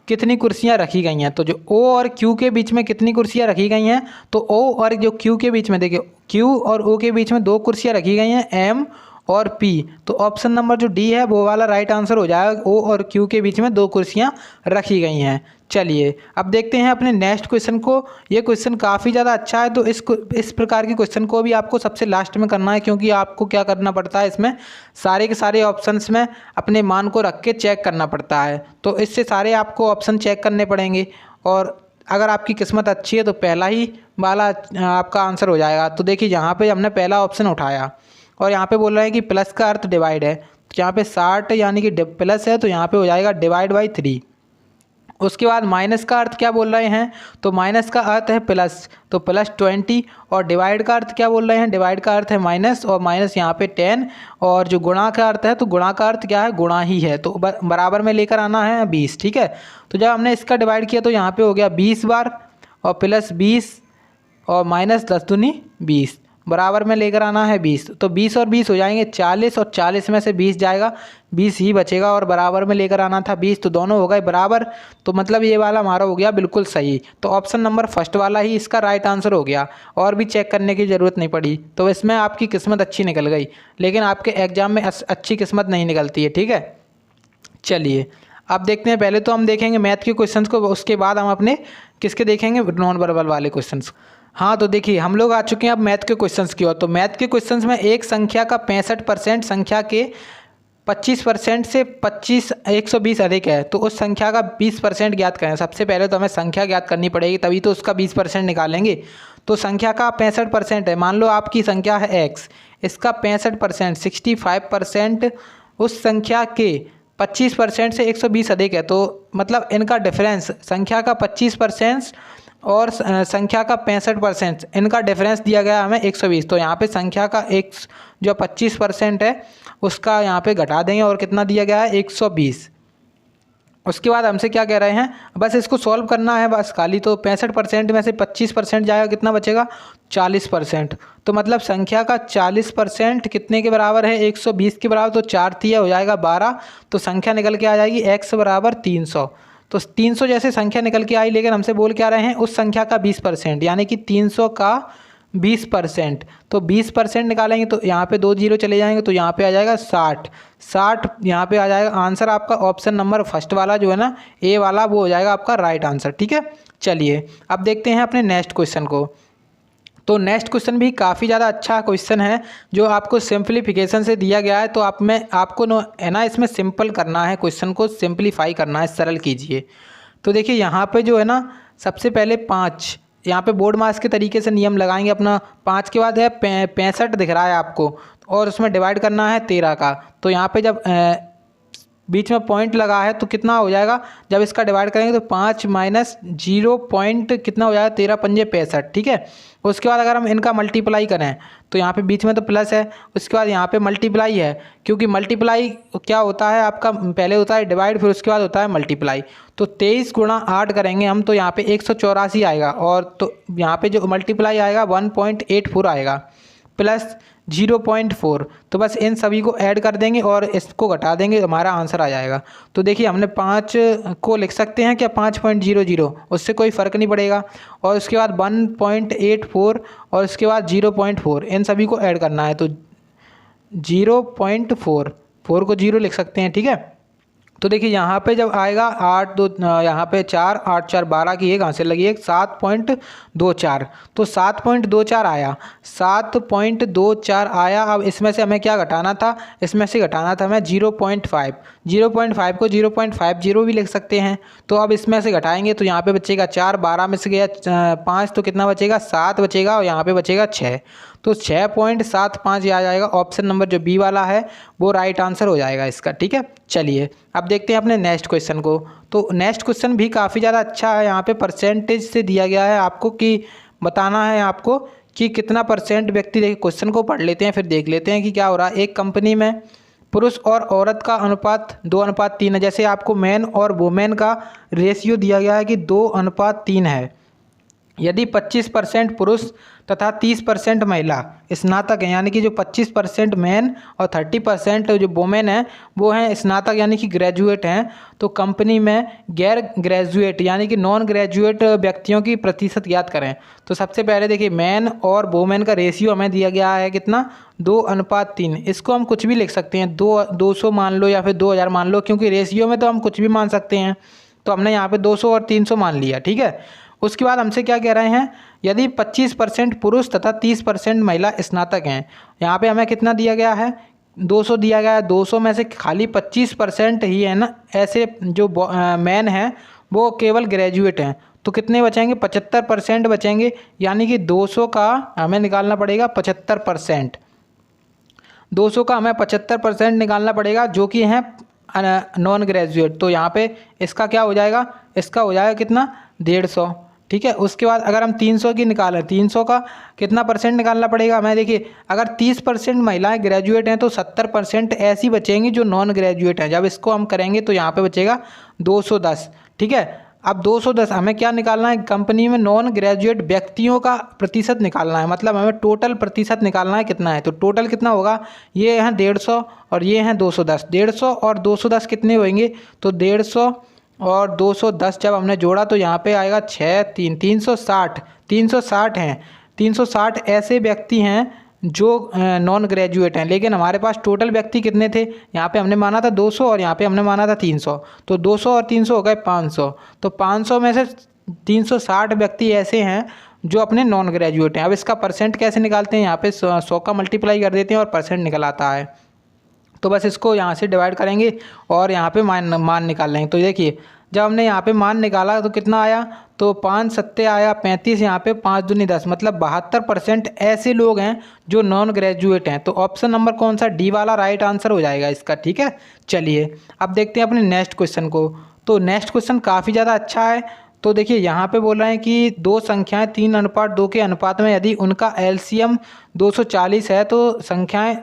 कितनी कुर्सियाँ रखी गई हैं। तो जो O और Q के बीच में कितनी कुर्सियाँ रखी गई हैं, तो O और जो Q के बीच में, देखिए Q और O के बीच में 2 कुर्सियाँ रखी गई हैं, M और P। तो ऑप्शन नंबर जो डी है वो वाला राइट आंसर हो जाएगा, O और Q के बीच में 2 कुर्सियाँ रखी गई हैं। चलिए अब देखते हैं अपने नेक्स्ट क्वेश्चन को। ये क्वेश्चन काफ़ी ज़्यादा अच्छा है, तो इस प्रकार के क्वेश्चन को भी आपको सबसे लास्ट में करना है, क्योंकि आपको क्या करना पड़ता है, इसमें सारे के सारे ऑप्शंस में अपने मान को रख के चेक करना पड़ता है। तो इससे सारे आपको ऑप्शन चेक करने पड़ेंगे, और अगर आपकी किस्मत अच्छी है तो पहला ही वाला आपका आंसर हो जाएगा। तो देखिए यहाँ पे हमने पहला ऑप्शन उठाया और यहाँ पे बोल रहे हैं कि प्लस का अर्थ डिवाइड है, तो यहाँ पे 60 यानी कि प्लस है तो यहाँ पे हो जाएगा डिवाइड बाई 3। उसके बाद माइनस का अर्थ क्या बोल रहे हैं, तो माइनस का अर्थ है प्लस, तो +20। और डिवाइड का अर्थ क्या बोल रहे हैं, डिवाइड का अर्थ है माइनस, और माइनस यहाँ पे 10। और जो गुणा का अर्थ है, तो गुणा का अर्थ क्या है, गुणा ही है, तो बराबर में लेकर आना है 20। ठीक है, तो जब हमने इसका डिवाइड किया तो यहाँ पे हो गया 20 बार, और +20 और -10 दूनी 20, बराबर में लेकर आना है 20। तो 20 और 20 हो जाएंगे 40, और 40 में से 20 जाएगा, 20 ही बचेगा, और बराबर में लेकर आना था 20, तो दोनों हो गए बराबर। तो मतलब ये वाला हमारा हो गया बिल्कुल सही। तो ऑप्शन नंबर फर्स्ट वाला ही इसका राइट आंसर हो गया, और भी चेक करने की ज़रूरत नहीं पड़ी। तो इसमें आपकी किस्मत अच्छी निकल गई, लेकिन आपके एग्जाम में अच्छी किस्मत नहीं निकलती है। ठीक है, चलिए अब देखते हैं। पहले तो हम देखेंगे मैथ के क्वेश्चंस को, उसके बाद हम अपने किसके देखेंगे, नॉन वर्बल वाले क्वेश्चंस। हाँ, तो देखिए हम लोग आ चुके हैं अब मैथ के क्वेश्चंस की ओर। तो मैथ के क्वेश्चंस में एक संख्या का 65% संख्या के 25% से 120 अधिक है, तो उस संख्या का 20% ज्ञात करें। सबसे पहले तो हमें संख्या ज्ञात करनी पड़ेगी, तभी तो उसका 20% निकालेंगे। तो संख्या का 65% है, मान लो आपकी संख्या है x, इसका 65% 65% उस संख्या के 25% से 120 अधिक है, तो मतलब इनका डिफरेंस, संख्या का 25% और संख्या का 65%, इनका डिफरेंस दिया गया हमें 120। तो यहाँ पे संख्या का जो 25% है उसका यहाँ पे घटा देंगे, और कितना दिया गया है 120। उसके बाद हमसे क्या कह रहे हैं, बस इसको सॉल्व करना है बस खाली। तो 65% में से 25% जाएगा, कितना बचेगा 40%। तो मतलब संख्या का 40% कितने के बराबर है, 120 के बराबर, तो 4 तिया हो जाएगा 12। तो संख्या निकल के आ जाएगी x बराबर 300। तो 300 जैसे संख्या निकल के आई, लेकिन हमसे बोल क्या रहे हैं, उस संख्या का 20%, यानी कि 300 का 20%। तो 20% निकालेंगे तो यहाँ पे 2 जीरो चले जाएंगे, तो यहाँ पे आ जाएगा 60 यहाँ पे आ जाएगा आंसर आपका ऑप्शन नंबर फर्स्ट वाला जो है ना, ए वाला, वो हो जाएगा आपका राइट आंसर। ठीक है, चलिए अब देखते हैं अपने नेक्स्ट क्वेश्चन को। तो नेक्स्ट क्वेश्चन भी काफ़ी ज़्यादा अच्छा क्वेश्चन है, जो आपको सिंप्लीफिकेशन से दिया गया है। तो आपको है ना इसमें सिंपल करना है, क्वेश्चन को सिंप्लीफाई करना है, सरल कीजिए। तो देखिए यहाँ पे जो है ना, सबसे पहले 5, यहाँ पे बोर्ड मास के तरीके से नियम लगाएंगे अपना। 5 के बाद है 65 दिख रहा है आपको, और उसमें डिवाइड करना है 13 का। तो यहाँ पे जब बीच में पॉइंट लगा है तो कितना हो जाएगा, जब इसका डिवाइड करेंगे तो 5 माइनस 0 पॉइंट कितना हो जाएगा, 13 पंजे 65। ठीक है, उसके बाद अगर हम इनका मल्टीप्लाई करें तो यहाँ पे बीच में तो प्लस है, उसके बाद यहाँ पे मल्टीप्लाई है, क्योंकि मल्टीप्लाई क्या होता है आपका, पहले होता है डिवाइड, फिर उसके बाद होता है मल्टीप्लाई। तो 23 गुणा 8 करेंगे हम, तो यहाँ पे 184 आएगा, और तो यहाँ पे जो मल्टीप्लाई आएगा 1.84 आएगा, प्लस 0.4। तो बस इन सभी को ऐड कर देंगे और इसको घटा देंगे, हमारा आंसर आ जाएगा। तो देखिए हमने 5 को लिख सकते हैं क्या 5.00, उससे कोई फ़र्क नहीं पड़ेगा। और उसके बाद 1.84 और उसके बाद 0.4, इन सभी को ऐड करना है। तो 0.4 को 0 लिख सकते हैं। ठीक है, तो देखिए यहाँ पे जब आएगा 8 2 यहाँ पे 4 8 4 12 की एक आंसर लगी है 7.24। तो 7.24 आया, 7.24 आया। अब इसमें से हमें क्या घटाना था, इसमें से घटाना था हमें 0.5। 0.5 को 0.50 भी लिख सकते हैं। तो अब इसमें से घटाएंगे तो यहाँ पे बचेगा 4, 12 में से गया 5, तो कितना बचेगा 7 बचेगा, और यहाँ पे बचेगा 6। तो 6.75 आ जाएगा। ऑप्शन नंबर जो बी वाला है वो राइट आंसर हो जाएगा इसका। ठीक है, चलिए अब देखते हैं अपने नेक्स्ट क्वेश्चन को। तो नेक्स्ट क्वेश्चन भी काफ़ी ज़्यादा अच्छा है। यहाँ पे परसेंटेज से दिया गया है आपको कि बताना है आपको कि कितना परसेंट व्यक्ति, देखिए क्वेश्चन को पढ़ लेते हैं फिर देख लेते हैं कि क्या हो रहा है। एक कंपनी में पुरुष और औरत का अनुपात 2:3 है। जैसे आपको मैन और वुमेन का रेशियो दिया गया है कि 2:3 है। यदि 25% पुरुष तथा 30% महिला स्नातक हैं, यानी कि जो 25% मैन और 30% जो वुमेन है वो हैं स्नातक यानी कि ग्रेजुएट हैं, तो कंपनी में गैर ग्रेजुएट यानी कि नॉन ग्रेजुएट व्यक्तियों की प्रतिशत ज्ञात करें। तो सबसे पहले देखिए मैन और वुमेन का रेशियो हमें दिया गया है कितना, 2:3। इसको हम कुछ भी लिख सकते हैं, 200 मान लो या फिर 2000 मान लो, क्योंकि रेशियो में तो हम कुछ भी मान सकते हैं। तो हमने यहाँ पे 200 और 300 मान लिया। ठीक है, उसके बाद हमसे क्या कह रहे हैं, यदि 25% पुरुष तथा 30% महिला स्नातक हैं। यहाँ पे हमें कितना दिया गया है, 200 दिया गया है। 200 में से खाली 25% ही है ना, ऐसे जो मैन हैं वो केवल ग्रेजुएट हैं। तो कितने बचेंगे, 75% बचेंगे, यानी कि 200 का हमें निकालना पड़ेगा 75%। 200 का हमें 75% निकालना पड़ेगा, जो कि हैं नॉन ग्रेजुएट, तो यहाँ पे इसका क्या हो जाएगा, इसका हो जाएगा कितना 150, ठीक है। उसके बाद अगर हम 300 की निकालें, 300 का कितना परसेंट निकालना पड़ेगा हमें, देखिए अगर 30% महिलाएं ग्रेजुएट हैं तो 70% ऐसी बचेंगी जो नॉन ग्रेजुएट हैं। जब इसको हम करेंगे तो यहाँ पे बचेगा 210, ठीक है। अब 210 हमें क्या निकालना है, कंपनी में नॉन ग्रेजुएट व्यक्तियों का प्रतिशत निकालना है, मतलब हमें टोटल प्रतिशत निकालना है कितना है। तो टोटल कितना होगा, ये हैं 150 और ये हैं 210, 150 और 210 कितने होंगे, तो 150 और 210 जब हमने जोड़ा तो यहाँ पे आएगा 6 3 360 हैं। 360 ऐसे व्यक्ति हैं जो नॉन ग्रेजुएट हैं, लेकिन हमारे पास टोटल व्यक्ति कितने थे, यहाँ पे हमने माना था 200 और यहाँ पे हमने माना था 300, तो 200 और 300 हो गए 500। तो 500 में से 360 व्यक्ति ऐसे हैं जो अपने नॉन ग्रेजुएट हैं। अब इसका परसेंट कैसे निकालते हैं, यहाँ पे 100 का मल्टीप्लाई कर देते हैं और परसेंट निकल आता है। तो बस इसको यहाँ से डिवाइड करेंगे और यहाँ पे मान निकाल लेंगे। तो देखिए जब हमने यहाँ पे मान निकाला तो कितना आया, तो 5 सत्ते आया 35, यहाँ पे 5 दूनी 10, मतलब 72% ऐसे लोग हैं जो नॉन ग्रेजुएट हैं। तो ऑप्शन नंबर कौन सा, डी वाला राइट आंसर हो जाएगा इसका, ठीक है। चलिए अब देखते हैं अपने नेक्स्ट क्वेश्चन को। तो नेक्स्ट क्वेश्चन काफ़ी ज़्यादा अच्छा है। तो देखिए यहाँ पे बोल रहे हैं कि दो संख्याएं 3:2 के अनुपात में यदि उनका एलसीएम 240 है तो संख्याएं,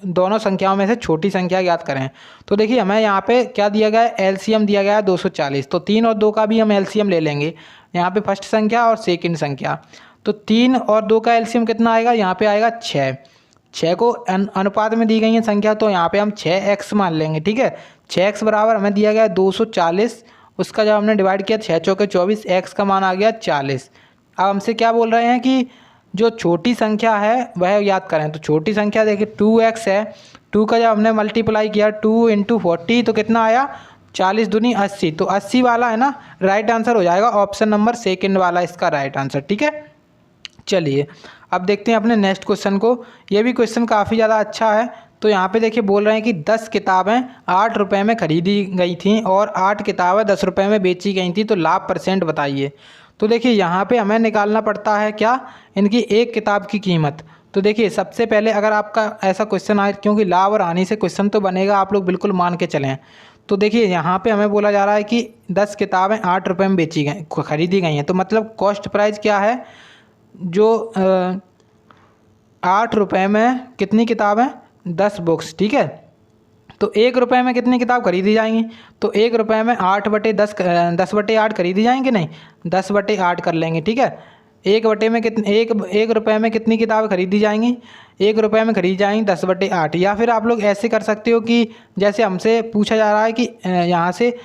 दोनों संख्याओं में से छोटी संख्या ज्ञात करें। तो देखिए हमें यहाँ पे क्या दिया गया है, एलसीएम दिया गया है 240, तो 3 और 2 का भी हम एलसीएम ले लेंगे, यहाँ पे फर्स्ट संख्या और सेकंड संख्या। तो 3 और 2 का एलसीएम कितना आएगा, यहाँ पे आएगा 6। 6 को अनुपात में दी गई है संख्या, तो यहाँ पे हम 6x मान लेंगे, ठीक है। 6x बराबर हमें दिया गया है 240, उसका जब हमने डिवाइड किया 6 चौके 24, x का मान आ गया 40। अब हमसे क्या बोल रहे हैं कि जो छोटी संख्या है वह याद करें। तो छोटी संख्या देखिए 2x है, 2 का जब हमने मल्टीप्लाई किया 2 × 40 तो कितना आया, 40 दूनी 80, तो 80 वाला है ना राइट आंसर हो जाएगा, ऑप्शन नंबर सेकंड वाला इसका राइट आंसर, ठीक है। चलिए अब देखते हैं अपने नेक्स्ट क्वेश्चन को। ये भी क्वेश्चन काफ़ी ज़्यादा अच्छा है। तो यहाँ पे देखिए बोल रहे हैं कि 10 किताबें 8 रुपये में खरीदी गई थी और 8 किताबें 10 रुपये में बेची गई थी, तो लाभ परसेंट बताइए। तो देखिए यहाँ पे हमें निकालना पड़ता है क्या, इनकी एक किताब की कीमत। तो देखिए सबसे पहले अगर आपका ऐसा क्वेश्चन आए, क्योंकि लाभ और हानि से क्वेश्चन तो बनेगा, आप लोग बिल्कुल मान के चलें। तो देखिए यहाँ पे हमें बोला जा रहा है कि 10 किताबें 8 रुपये में बेची गई, खरीदी गई हैं, तो मतलब कॉस्ट प्राइस क्या है, जो 8 रुपये में कितनी किताबें, 10 बुक्स, ठीक है। तो 1 रुपये में कितनी किताब खरीदी जाएंगी, तो 1 रुपये में 8/10 10/8 खरीदी जाएंगी, नहीं 10/8 कर लेंगे, ठीक है। 1 रुपये में कितनी किताब खरीदी जाएंगी, 1 रुपये में खरीदी जाएंगी 10/8। या फिर आप लोग ऐसे कर सकते हो कि जैसे हमसे पूछा जा रहा है कि यहाँ से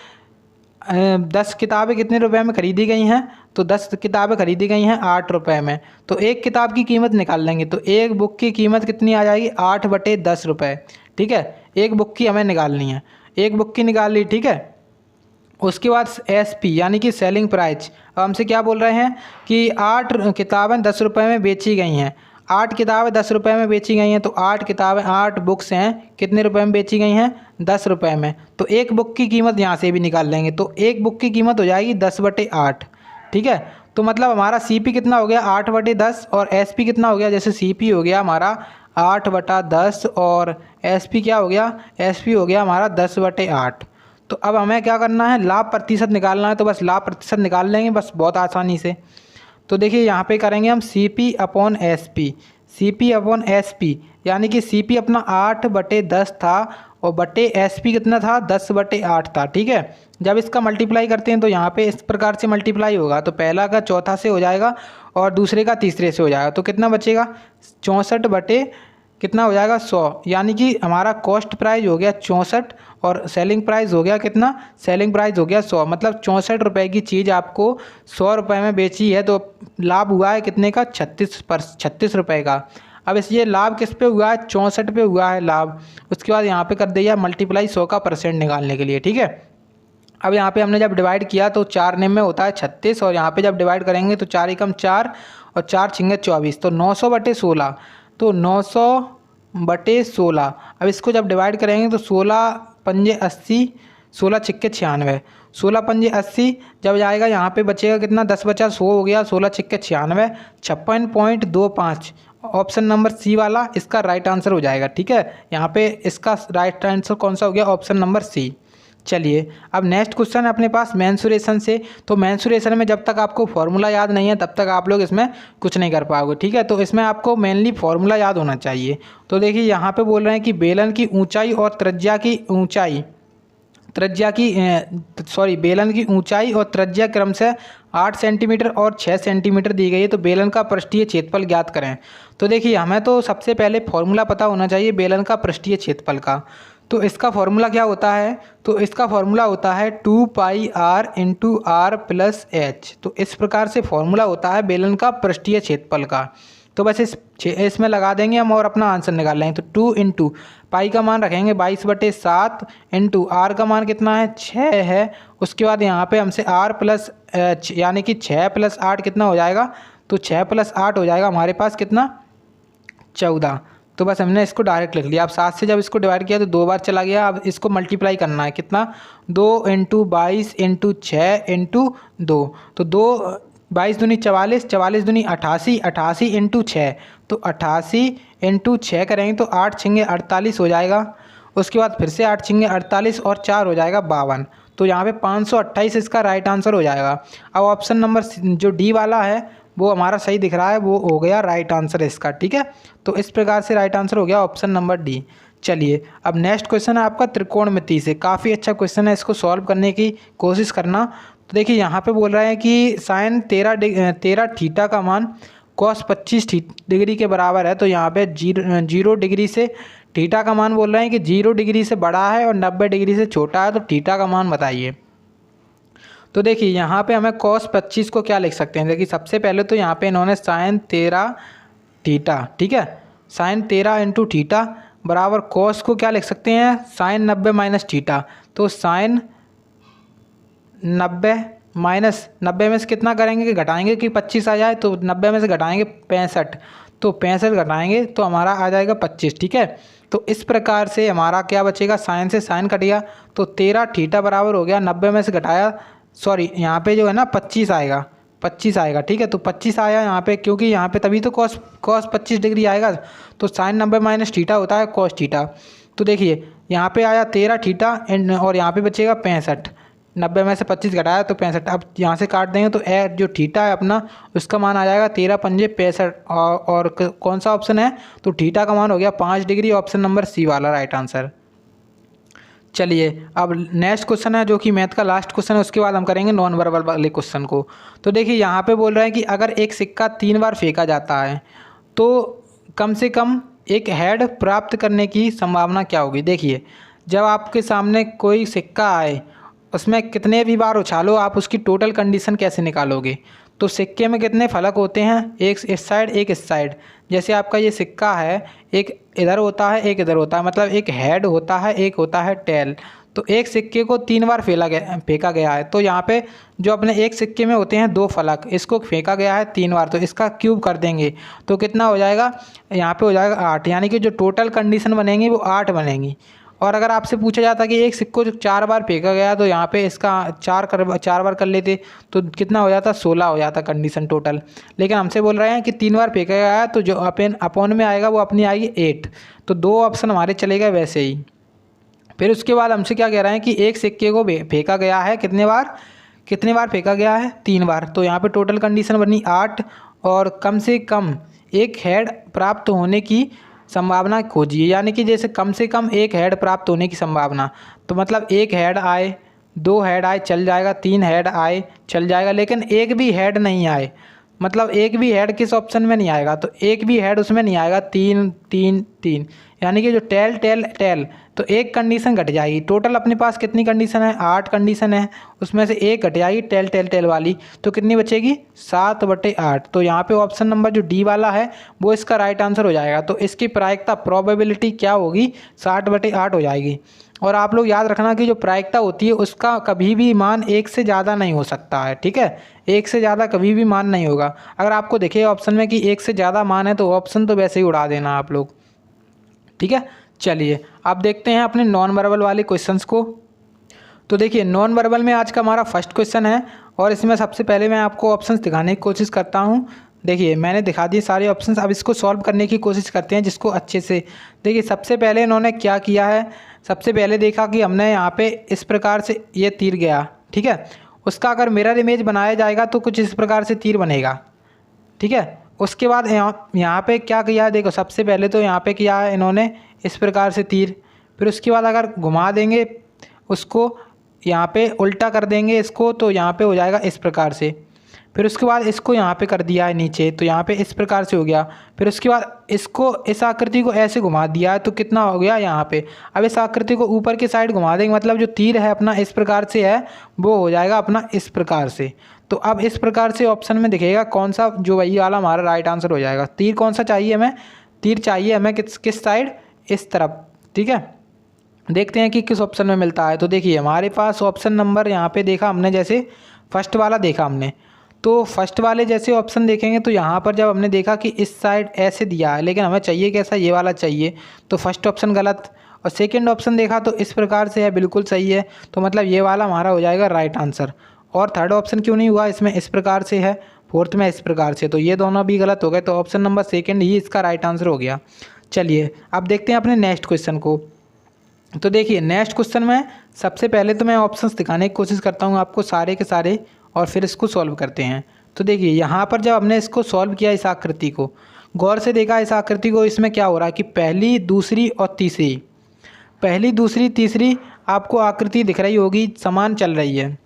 10 किताबें कितने रुपए में खरीदी गई हैं, तो 10 किताबें खरीदी गई हैं 8 रुपये में, तो एक किताब की कीमत निकाल लेंगे। तो एक बुक की कीमत कितनी आ जाएगी, 8/10 रुपये, ठीक है। एक बुक की हमें निकालनी है, एक बुक की निकाल ली, ठीक है। उसके बाद एसपी यानी कि सेलिंग प्राइस, अब हमसे क्या बोल रहे हैं कि 8 किताबें 10 रुपये में बेची गई हैं, 8 किताबें 10 रुपये में बेची गई हैं, तो 8 किताबें 8 बुक्स हैं कितने रुपए में बेची गई हैं, 10 रुपये में। तो एक बुक की कीमत यहाँ से भी निकाल लेंगे, तो एक बुक की कीमत हो जाएगी 10/8, ठीक है। तो मतलब हमारा सीपी कितना हो गया 8/10 और एसपी कितना हो गया, जैसे सीपी हो गया हमारा 8/10 और एसपी क्या हो गया, एसपी हो गया हमारा 10/8। तो अब हमें क्या करना है, लाभ प्रतिशत निकालना है, तो बस लाभ प्रतिशत निकाल लेंगे बस बहुत आसानी से। तो देखिए यहाँ पे करेंगे हम CP/SP, CP/SP यानी कि CP अपना 8/10 था और बटे SP कितना था 10/8 था, ठीक है। जब इसका मल्टीप्लाई करते हैं तो यहाँ पे इस प्रकार से मल्टीप्लाई होगा, तो पहला का चौथा से हो जाएगा और दूसरे का तीसरे से हो जाएगा, तो कितना बचेगा 64 बटे कितना हो जाएगा 100, यानी कि हमारा कॉस्ट प्राइस हो गया 64 और सेलिंग प्राइस हो गया कितना, सेलिंग प्राइस हो गया 100, मतलब 64 रुपये की चीज़ आपको 100 रुपये में बेची है, तो लाभ हुआ है कितने का 36 रुपये का। अब इस ये लाभ किस पे हुआ है, 64 पे हुआ है लाभ। उसके बाद यहाँ पे कर दिया मल्टीप्लाई 100 का परसेंट निकालने के लिए, ठीक है। अब यहाँ पे हमने जब डिवाइड किया तो 4 निम में होता है 36 और यहाँ पे जब डिवाइड करेंगे तो 4 एकम 4 और 4 छिंगे 24, तो 900/16, तो 900/16। अब इसको जब डिवाइड करेंगे तो 16 पंजे 80, 16 छिक्के 96, 16 पंजे 80 जब जाएगा यहाँ पे बचेगा कितना, 10 बचा 100 हो गया, 16 छिक्के 96, 56.25। ऑप्शन नंबर सी वाला इसका राइट आंसर हो जाएगा, ठीक है। यहाँ पे इसका राइट आंसर कौन सा हो गया, ऑप्शन नंबर सी। चलिए अब नेक्स्ट क्वेश्चन है अपने पास मेंसुरेशन से। तो मेंसुरेशन में जब तक आपको फॉर्मूला याद नहीं है तब तक आप लोग इसमें कुछ नहीं कर पाओगे, ठीक है। तो इसमें आपको मेनली फॉर्मूला याद होना चाहिए। तो देखिए यहाँ पे बोल रहे हैं कि बेलन की ऊंचाई और बेलन की ऊंचाई और त्रिज्या क्रमशः 8 सेंटीमीटर और 6 सेंटीमीटर दी गई है। तो बेलन का पृष्ठीय क्षेत्रफल ज्ञात करें। तो देखिए हमें तो सबसे पहले फॉर्मूला पता होना चाहिए बेलन का पृष्ठीय क्षेत्रफल का। तो इसका फॉर्मूला क्या होता है? तो इसका फॉर्मूला होता है 2πr into are plus H. तो इस प्रकार से फॉर्मूला होता है बेलन का पृष्ठीय क्षेत्रफल का। तो बस इसमें लगा देंगे हम और अपना आंसर निकाल लेंगे। तो 2 इंटू पाई का मान रखेंगे 22/7 इंटू आर का मान कितना है 6 है। उसके बाद यहाँ पे हमसे आर प्लस एच यानी कि 6 + 8 कितना हो जाएगा? तो 6 + 8 हो जाएगा हमारे पास कितना 14। तो बस हमने इसको डायरेक्ट लिख लिया। अब 7 से जब इसको डिवाइड किया तो 2 बार चला गया। अब इसको मल्टीप्लाई करना है कितना 2 इंटू 22 इंटू 6 इंटू 2। तो 22 दूनी 44, 44 दूनी 88, 88 इंटू 6। तो 88 इंटू 6 करेंगे तो 8 6 48 हो जाएगा। उसके बाद फिर से 8 6 48 और 4 हो जाएगा 52। तो यहाँ पे 528 इसका राइट आंसर हो जाएगा। अब ऑप्शन नंबर जो डी वाला है वो हमारा सही दिख रहा है, वो हो गया राइट आंसर इसका, ठीक है। तो इस प्रकार से राइट आंसर हो गया ऑप्शन नंबर डी। चलिए अब नेक्स्ट क्वेश्चन है आपका त्रिकोणमिति से। काफ़ी अच्छा क्वेश्चन है, इसको सॉल्व करने की कोशिश करना। तो देखिए यहाँ पे बोल रहे हैं कि साइन 13 थीटा का मान कॉस 25 डिग्री के बराबर है। तो यहाँ पे 0 डिग्री से थीटा का मान बोल रहे हैं कि 0 डिग्री से बड़ा है और 90 डिग्री से छोटा है। तो थीटा का मान बताइए। तो देखिए यहाँ पे हमें cos 25 को क्या लिख सकते हैं? देखिए सबसे पहले तो यहाँ पे इन्होंने साइन 13 थीटा, ठीक है, साइन 13 इंटू थीटा बराबर cos को क्या लिख सकते हैं? Sine 90 minus theta. तो साइन 90 माइनस 90 में से कितना करेंगे कि घटाएंगे कि 25 आ जाए। तो 90 में से घटाएंगे 65, तो 65 घटाएंगे तो हमारा आ जाएगा 25, ठीक है। तो इस प्रकार से हमारा क्या बचेगा? साइन से साइन कट गया तो 13 थीटा बराबर हो गया 90 में से घटाया, सॉरी यहाँ पे जो है ना 25 आएगा, 25 आएगा, ठीक है। तो 25 आया यहाँ पे, क्योंकि यहाँ पे तभी तो cos 25 डिग्री आएगा। तो साइन 90 माइनस थीटा होता है cos थीटा। तो देखिए यहाँ पे आया 13 थीटा और यहाँ पे बचेगा 65। 90 में से 25 घटाया तो 65। अब यहाँ से काट देंगे तो जो थीटा है अपना उसका मान आ जाएगा 13 पंजे 65। और कौन सा ऑप्शन है? तो थीटा का मान हो गया 5 डिग्री, ऑप्शन नंबर सी वाला राइट आंसर। चलिए अब नेक्स्ट क्वेश्चन है जो कि मैथ का लास्ट क्वेश्चन है, उसके बाद हम करेंगे नॉन वर्बल वाले क्वेश्चन को। तो देखिए यहाँ पे बोल रहे हैं कि अगर एक सिक्का 3 बार फेंका जाता है तो कम से कम एक हेड प्राप्त करने की संभावना क्या होगी? देखिए जब आपके सामने कोई सिक्का आए उसमें कितने भी बार उछालो आप उसकी टोटल कंडीशन कैसे निकालोगे? तो सिक्के में कितने फलक होते हैं? एक इस साइड एक इस साइड। जैसे आपका ये सिक्का है, एक इधर होता है एक इधर होता है, मतलब एक हेड होता है एक होता है टेल। तो एक सिक्के को 3 बार फेंका गया है। तो यहाँ पे जो अपने एक सिक्के में होते हैं 2 फलक, इसको फेंका गया है 3 बार, तो इसका क्यूब कर देंगे तो कितना हो जाएगा? यहाँ पे हो जाएगा 8, यानी कि जो टोटल कंडीशन बनेंगी वो 8 बनेंगी। और अगर आपसे पूछा जाता कि एक सिक्को जो 4 बार फेंका गया तो यहाँ पे इसका 4 बार कर लेते तो कितना हो जाता? 16 हो जाता कंडीशन टोटल। लेकिन हमसे बोल रहे हैं कि 3 बार फेंका गया है तो जो अपॉन में आएगा वो अपनी आएगी 8। तो 2 ऑप्शन हमारे चले गए वैसे ही। फिर उसके बाद हमसे क्या कह रहे हैं कि एक सिक्के को फेंका गया है कितने बार फेंका गया है? 3 बार। तो यहाँ पर टोटल कंडीशन बनी 8 और कम से कम एक हेड प्राप्त होने की संभावना खोजिए, यानी कि जैसे कम से कम एक हेड प्राप्त होने की संभावना। तो मतलब एक हेड आए, 2 हेड आए चल जाएगा, 3 हेड आए चल जाएगा, लेकिन एक भी हेड नहीं आए, मतलब एक भी हेड किस ऑप्शन में नहीं आएगा? तो एक भी हेड उसमें नहीं आएगा, 3 3 3, यानी कि जो टेल तो एक कंडीशन घट जाएगी। टोटल अपने पास कितनी कंडीशन है? 8 कंडीशन है, उसमें से एक घट जाएगी टेल वाली, तो कितनी बचेगी? 7/8। तो यहाँ पे ऑप्शन नंबर जो डी वाला है वो इसका राइट आंसर हो जाएगा। तो इसकी प्रायिकता प्रोबेबिलिटी क्या होगी? 7/8 हो जाएगी। और आप लोग याद रखना कि जो प्रायिकता होती है उसका कभी भी मान 1 से ज़्यादा नहीं हो सकता है, ठीक है। 1 से ज़्यादा कभी भी मान नहीं होगा। अगर आपको दिखे ऑप्शन में कि 1 से ज़्यादा मान है तो ऑप्शन तो वैसे ही उड़ा देना आप लोग, ठीक है। चलिए अब देखते हैं अपने नॉन वर्बल वाले क्वेश्चंस को। तो देखिए नॉन वर्बल में आज का हमारा फर्स्ट क्वेश्चन है और इसमें सबसे पहले मैं आपको ऑप्शंस दिखाने की कोशिश करता हूँ। देखिए मैंने दिखा दिए सारे ऑप्शंस, अब इसको सॉल्व करने की कोशिश करते हैं जिसको अच्छे से। देखिए सबसे पहले इन्होंने क्या किया है, सबसे पहले देखा कि हमने यहाँ पे इस प्रकार से ये तीर गया, ठीक है। उसका अगर मिरर इमेज बनाया जाएगा तो कुछ इस प्रकार से तीर बनेगा, ठीक है। उसके बाद यहाँ पे क्या किया है, देखो सबसे पहले तो यहाँ पे किया है इन्होंने इस प्रकार से तीर, फिर उसके बाद अगर घुमा देंगे उसको, यहाँ पे उल्टा कर देंगे इसको, तो यहाँ पे हो जाएगा इस प्रकार से। फिर उसके बाद इसको यहाँ पे कर दिया है नीचे, तो यहाँ पे इस प्रकार से हो गया। फिर उसके बाद इसको, इस आकृति को ऐसे घुमा दिया है, तो कितना हो गया यहाँ पे। अब इस आकृति को ऊपर की साइड घुमा देंगे, मतलब जो तीर है अपना इस प्रकार से है, वो हो जाएगा अपना इस प्रकार से। तो अब इस प्रकार से ऑप्शन में दिखेगा कौन सा, जो वही वाला हमारा राइट आंसर हो जाएगा। तीर कौन सा चाहिए हमें, तीर चाहिए हमें किस साइड, इस तरफ, ठीक है। देखते हैं कि किस ऑप्शन में मिलता है। तो देखिए हमारे पास ऑप्शन नंबर यहाँ पे देखा हमने, जैसे फर्स्ट वाला देखा हमने, तो फर्स्ट वाले जैसे ऑप्शन देखेंगे तो यहाँ पर जब हमने देखा कि इस साइड ऐसे दिया है, लेकिन हमें चाहिए कैसा, ये वाला चाहिए, तो फर्स्ट ऑप्शन गलत। और सेकंड ऑप्शन देखा तो इस प्रकार से है, बिल्कुल सही है, तो मतलब ये वाला हमारा हो जाएगा राइट आंसर। और थर्ड ऑप्शन क्यों नहीं हुआ, इसमें इस प्रकार से है, फोर्थ में इस प्रकार से, तो ये दोनों भी गलत हो गए, तो ऑप्शन नंबर सेकेंड ही इसका राइट आंसर हो गया। चलिए अब देखते हैं अपने नेक्स्ट क्वेश्चन को। तो देखिए नेक्स्ट क्वेश्चन में सबसे पहले तो मैं ऑप्शंस दिखाने की कोशिश करता हूँ आपको सारे के सारे, और फिर इसको सॉल्व करते हैं। तो देखिए यहाँ पर जब हमने इसको सॉल्व किया, इस आकृति को गौर से देखा, इस आकृति को, इसमें क्या हो रहा है कि पहली, दूसरी और तीसरी, पहली, दूसरी, तीसरी आपको आकृति दिख रही होगी, समान चल रही है।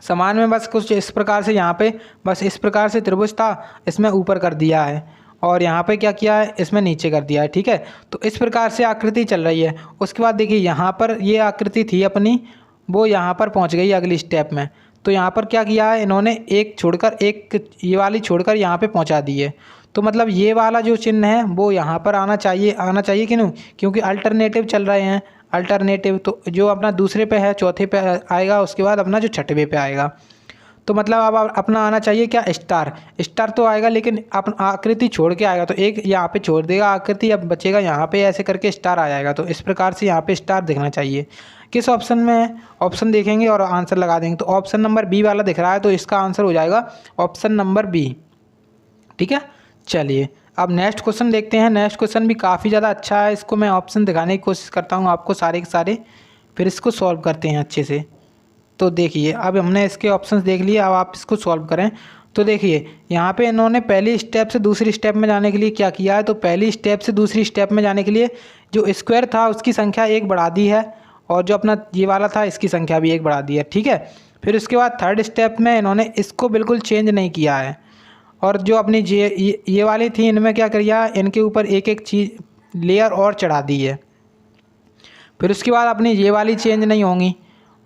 समान में बस कुछ इस प्रकार से, यहाँ पे बस इस प्रकार से त्रिभुज था, इसमें ऊपर कर दिया है, और यहाँ पे क्या किया है, इसमें नीचे कर दिया है, ठीक है। तो इस प्रकार से आकृति चल रही है। उसके बाद देखिए यहाँ पर ये आकृति थी अपनी, वो यहाँ पर पहुँच गई अगली स्टेप में। तो यहाँ पर क्या किया है इन्होंने, एक छोड़कर, एक ये वाली छोड़कर यहाँ पे पहुँचा दी है। तो मतलब ये वाला जो चिन्ह है वो यहाँ पर आना चाहिए कि नहीं, क्योंकि अल्टरनेटिव चल रहे हैं, अल्टरनेटिव, तो जो अपना दूसरे पे है, चौथे पे आएगा, उसके बाद अपना जो छठवें पे आएगा। तो मतलब अब अपना आना चाहिए क्या, स्टार। स्टार तो आएगा, लेकिन अपना आकृति छोड़ के आएगा, तो एक यहाँ पे छोड़ देगा आकृति, अब बचेगा यहाँ पे, ऐसे करके स्टार आ जाएगा। तो इस प्रकार से यहाँ पे स्टार दिखना चाहिए। किस ऑप्शन में, ऑप्शन देखेंगे और आंसर लगा देंगे। तो ऑप्शन नंबर बी वाला दिख रहा है, तो इसका आंसर हो जाएगा ऑप्शन नंबर बी, ठीक है। चलिए अब नेक्स्ट क्वेश्चन देखते हैं। नेक्स्ट क्वेश्चन भी काफ़ी ज़्यादा अच्छा है, इसको मैं ऑप्शन दिखाने की कोशिश करता हूँ आपको सारे के सारे, फिर इसको सॉल्व करते हैं अच्छे से। तो देखिए अब हमने इसके ऑप्शंस देख लिए, अब आप इसको सॉल्व करें। तो देखिए यहाँ पे इन्होंने पहली स्टेप से दूसरी स्टेप में जाने के लिए क्या किया है, तो पहली स्टेप से दूसरी स्टेप में जाने के लिए जो स्क्वायर था उसकी संख्या एक बढ़ा दी है, और जो अपना ये वाला था इसकी संख्या भी एक बढ़ा दी है, ठीक है। फिर उसके बाद थर्ड स्टेप में इन्होंने इसको बिल्कुल चेंज नहीं किया है, और जो अपनी ये वाली थी, इनमें क्या किया, इनके ऊपर एक एक चीज़ लेयर और चढ़ा दी है। फिर उसके बाद अपनी ये वाली चेंज नहीं होंगी,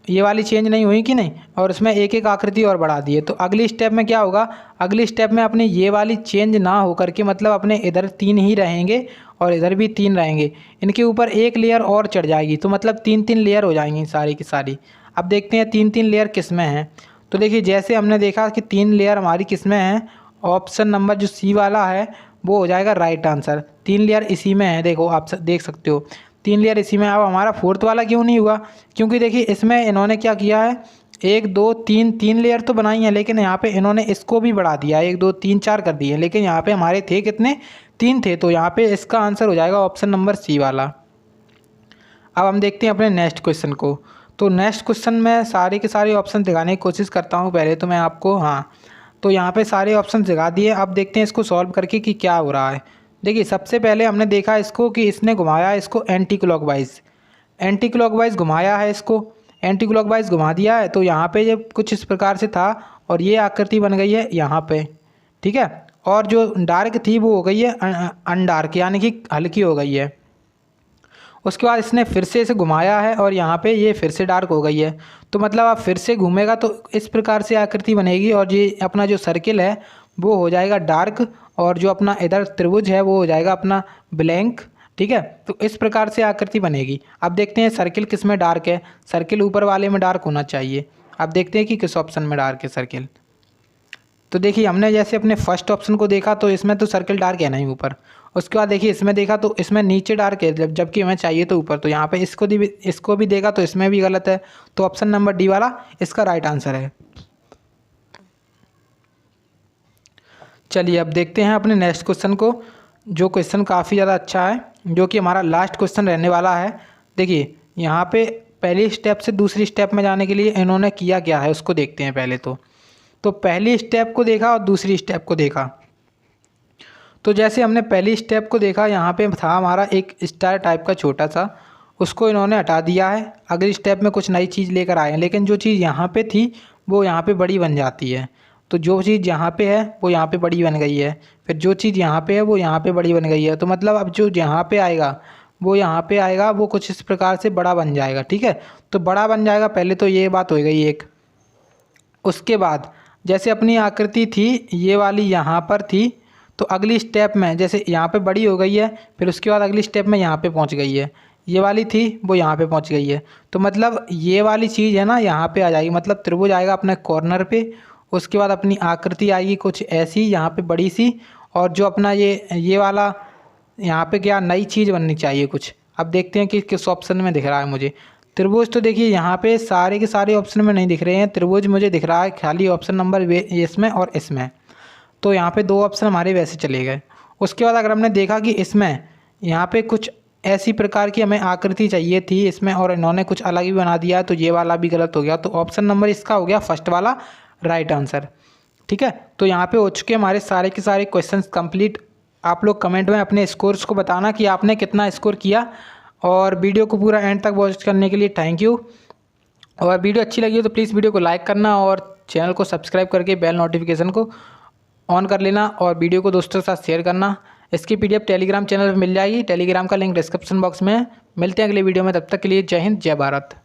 ये वाली चेंज नहीं हुई कि नहीं, और उसमें एक एक आकृति और बढ़ा दी है। तो अगली स्टेप में क्या होगा, अगली स्टेप में अपनी ये वाली चेंज ना होकर के, मतलब अपने इधर 3 ही रहेंगे और इधर भी 3 रहेंगे, इनके ऊपर एक लेयर और चढ़ जाएगी, तो मतलब 3-3 लेयर हो जाएंगी सारी की सारी। अब देखते हैं 3-3 लेयर किस में हैं। तो देखिए जैसे हमने देखा कि 3 लेयर हमारी किस में हैं, ऑप्शन नंबर जो सी वाला है वो हो जाएगा राइट आंसर। 3 लेयर इसी में है, देखो आप देख सकते हो 3 लेयर इसी में। अब हमारा फोर्थ वाला क्यों नहीं हुआ, क्योंकि देखिए इसमें इन्होंने क्या किया है, 1 2 3 लेयर तो बनाई है, लेकिन यहाँ पे इन्होंने इसको भी बढ़ा दिया, 1 2 3 4 कर दिए, लेकिन यहाँ पे हमारे थे कितने, 3 थे। तो यहाँ पे इसका आंसर हो जाएगा ऑप्शन नंबर सी वाला। अब हम देखते हैं अपने नेक्स्ट क्वेश्चन को। तो नेक्स्ट क्वेश्चन में सारे के सारे ऑप्शन दिखाने की कोशिश करता हूँ पहले तो मैं आपको, हाँ तो यहाँ पे सारे ऑप्शन दिखा दिए। अब देखते हैं इसको सॉल्व करके कि क्या हो रहा है। देखिए सबसे पहले हमने देखा इसको कि इसने घुमाया इसको एंटी क्लॉकवाइज घुमाया है, इसको एंटी क्लॉकवाइज घुमा दिया है। तो यहाँ पे जब कुछ इस प्रकार से था और ये आकृति बन गई है यहाँ पे, ठीक है। और जो डार्क थी वो हो गई है अनडार्क, यानी कि हल्की हो गई है। उसके बाद इसने फिर से इसे घुमाया है और यहाँ पे ये फिर से डार्क हो गई है। तो मतलब आप फिर से घूमेगा तो इस प्रकार से आकृति बनेगी, और ये अपना जो सर्किल है वो हो जाएगा डार्क, और जो अपना इधर त्रिभुज है वो हो जाएगा अपना ब्लैंक, ठीक है। तो इस प्रकार से आकृति बनेगी। अब देखते हैं सर्किल किस में डार्क है, सर्किल ऊपर वाले में डार्क होना चाहिए। अब देखते हैं कि किस ऑप्शन में डार्क है सर्किल। तो देखिए हमने जैसे अपने फर्स्ट ऑप्शन को देखा तो इसमें तो सर्किल डार्क है नहीं ऊपर। उसके बाद देखिए इसमें देखा तो इसमें नीचे डार्क है, जबकि हमें चाहिए तो ऊपर। तो यहाँ पे इसको भी देखा तो इसमें भी गलत है। तो ऑप्शन नंबर डी वाला इसका राइट आंसर है। चलिए अब देखते हैं अपने नेक्स्ट क्वेश्चन को, जो क्वेश्चन काफ़ी ज़्यादा अच्छा है, जो कि हमारा लास्ट क्वेश्चन रहने वाला है। देखिए यहाँ पे पहली स्टेप से दूसरी स्टेप में जाने के लिए इन्होंने किया क्या है उसको देखते हैं पहले। तो पहली स्टेप को देखा और दूसरी स्टेप को देखा। तो जैसे हमने पहली स्टेप को देखा, यहाँ पे था हमारा एक स्टार टाइप का छोटा सा, उसको इन्होंने हटा दिया है। अगली स्टेप में कुछ नई चीज़ लेकर आए हैं, लेकिन जो चीज़ यहाँ पे थी वो यहाँ पे बड़ी बन जाती है। तो जो चीज़ यहाँ पे है वो यहाँ पे बड़ी बन गई है, फिर जो चीज़ यहाँ पे है वो यहाँ पे बड़ी बन गई है। तो मतलब अब जो यहाँ पे आएगा वो यहाँ पे आएगा, वो कुछ इस प्रकार से बड़ा बन जाएगा। ठीक है, तो बड़ा बन जाएगा, पहले तो ये बात हो गई एक। उसके बाद जैसे अपनी आकृति थी ये वाली यहाँ पर थी, तो अगली स्टेप में जैसे यहाँ पे बड़ी हो गई है, फिर उसके बाद अगली स्टेप में यहाँ पे पहुँच गई है। ये वाली थी वो यहाँ पे पहुँच गई है। तो मतलब ये वाली चीज़ है ना यहाँ पे आ जाएगी, मतलब त्रिभुज आएगा अपने कॉर्नर पे। उसके बाद अपनी आकृति आएगी कुछ ऐसी यहाँ पे बड़ी सी, और जो अपना ये वाला यहाँ पे क्या नई चीज़ बननी चाहिए कुछ। अब देखते हैं कि किस ऑप्शन में दिख रहा है मुझे त्रिभुज। तो देखिए यहाँ पे सारे के सारे ऑप्शन में नहीं दिख रहे हैं त्रिभुज, मुझे दिख रहा है खाली ऑप्शन नंबर इसमें और इसमें। तो यहाँ पे दो ऑप्शन हमारे वैसे चले गए। उसके बाद अगर हमने देखा कि इसमें यहाँ पे कुछ ऐसी प्रकार की हमें आकृति चाहिए थी इसमें, और इन्होंने कुछ अलग ही बना दिया, तो ये वाला भी गलत हो गया। तो ऑप्शन नंबर इसका हो गया फर्स्ट वाला राइट आंसर। ठीक है, तो यहाँ पे हो चुके हमारे सारे के सारे क्वेश्चंस कंप्लीट। आप लोग कमेंट में अपने स्कोर्स को बताना कि आपने कितना स्कोर किया, और वीडियो को पूरा एंड तक वॉच करने के लिए थैंक यू। और वीडियो अच्छी लगी हो तो प्लीज़ वीडियो को लाइक करना और चैनल को सब्सक्राइब करके बेल नोटिफिकेशन को ऑन कर लेना, और वीडियो को दोस्तों के साथ शेयर करना। इसकी PDF टेलीग्राम चैनल पर मिल जाएगी, टेलीग्राम का लिंक डिस्क्रिप्शन बॉक्स में है। मिलते हैं अगले वीडियो में, तब तक के लिए जय हिंद जय भारत।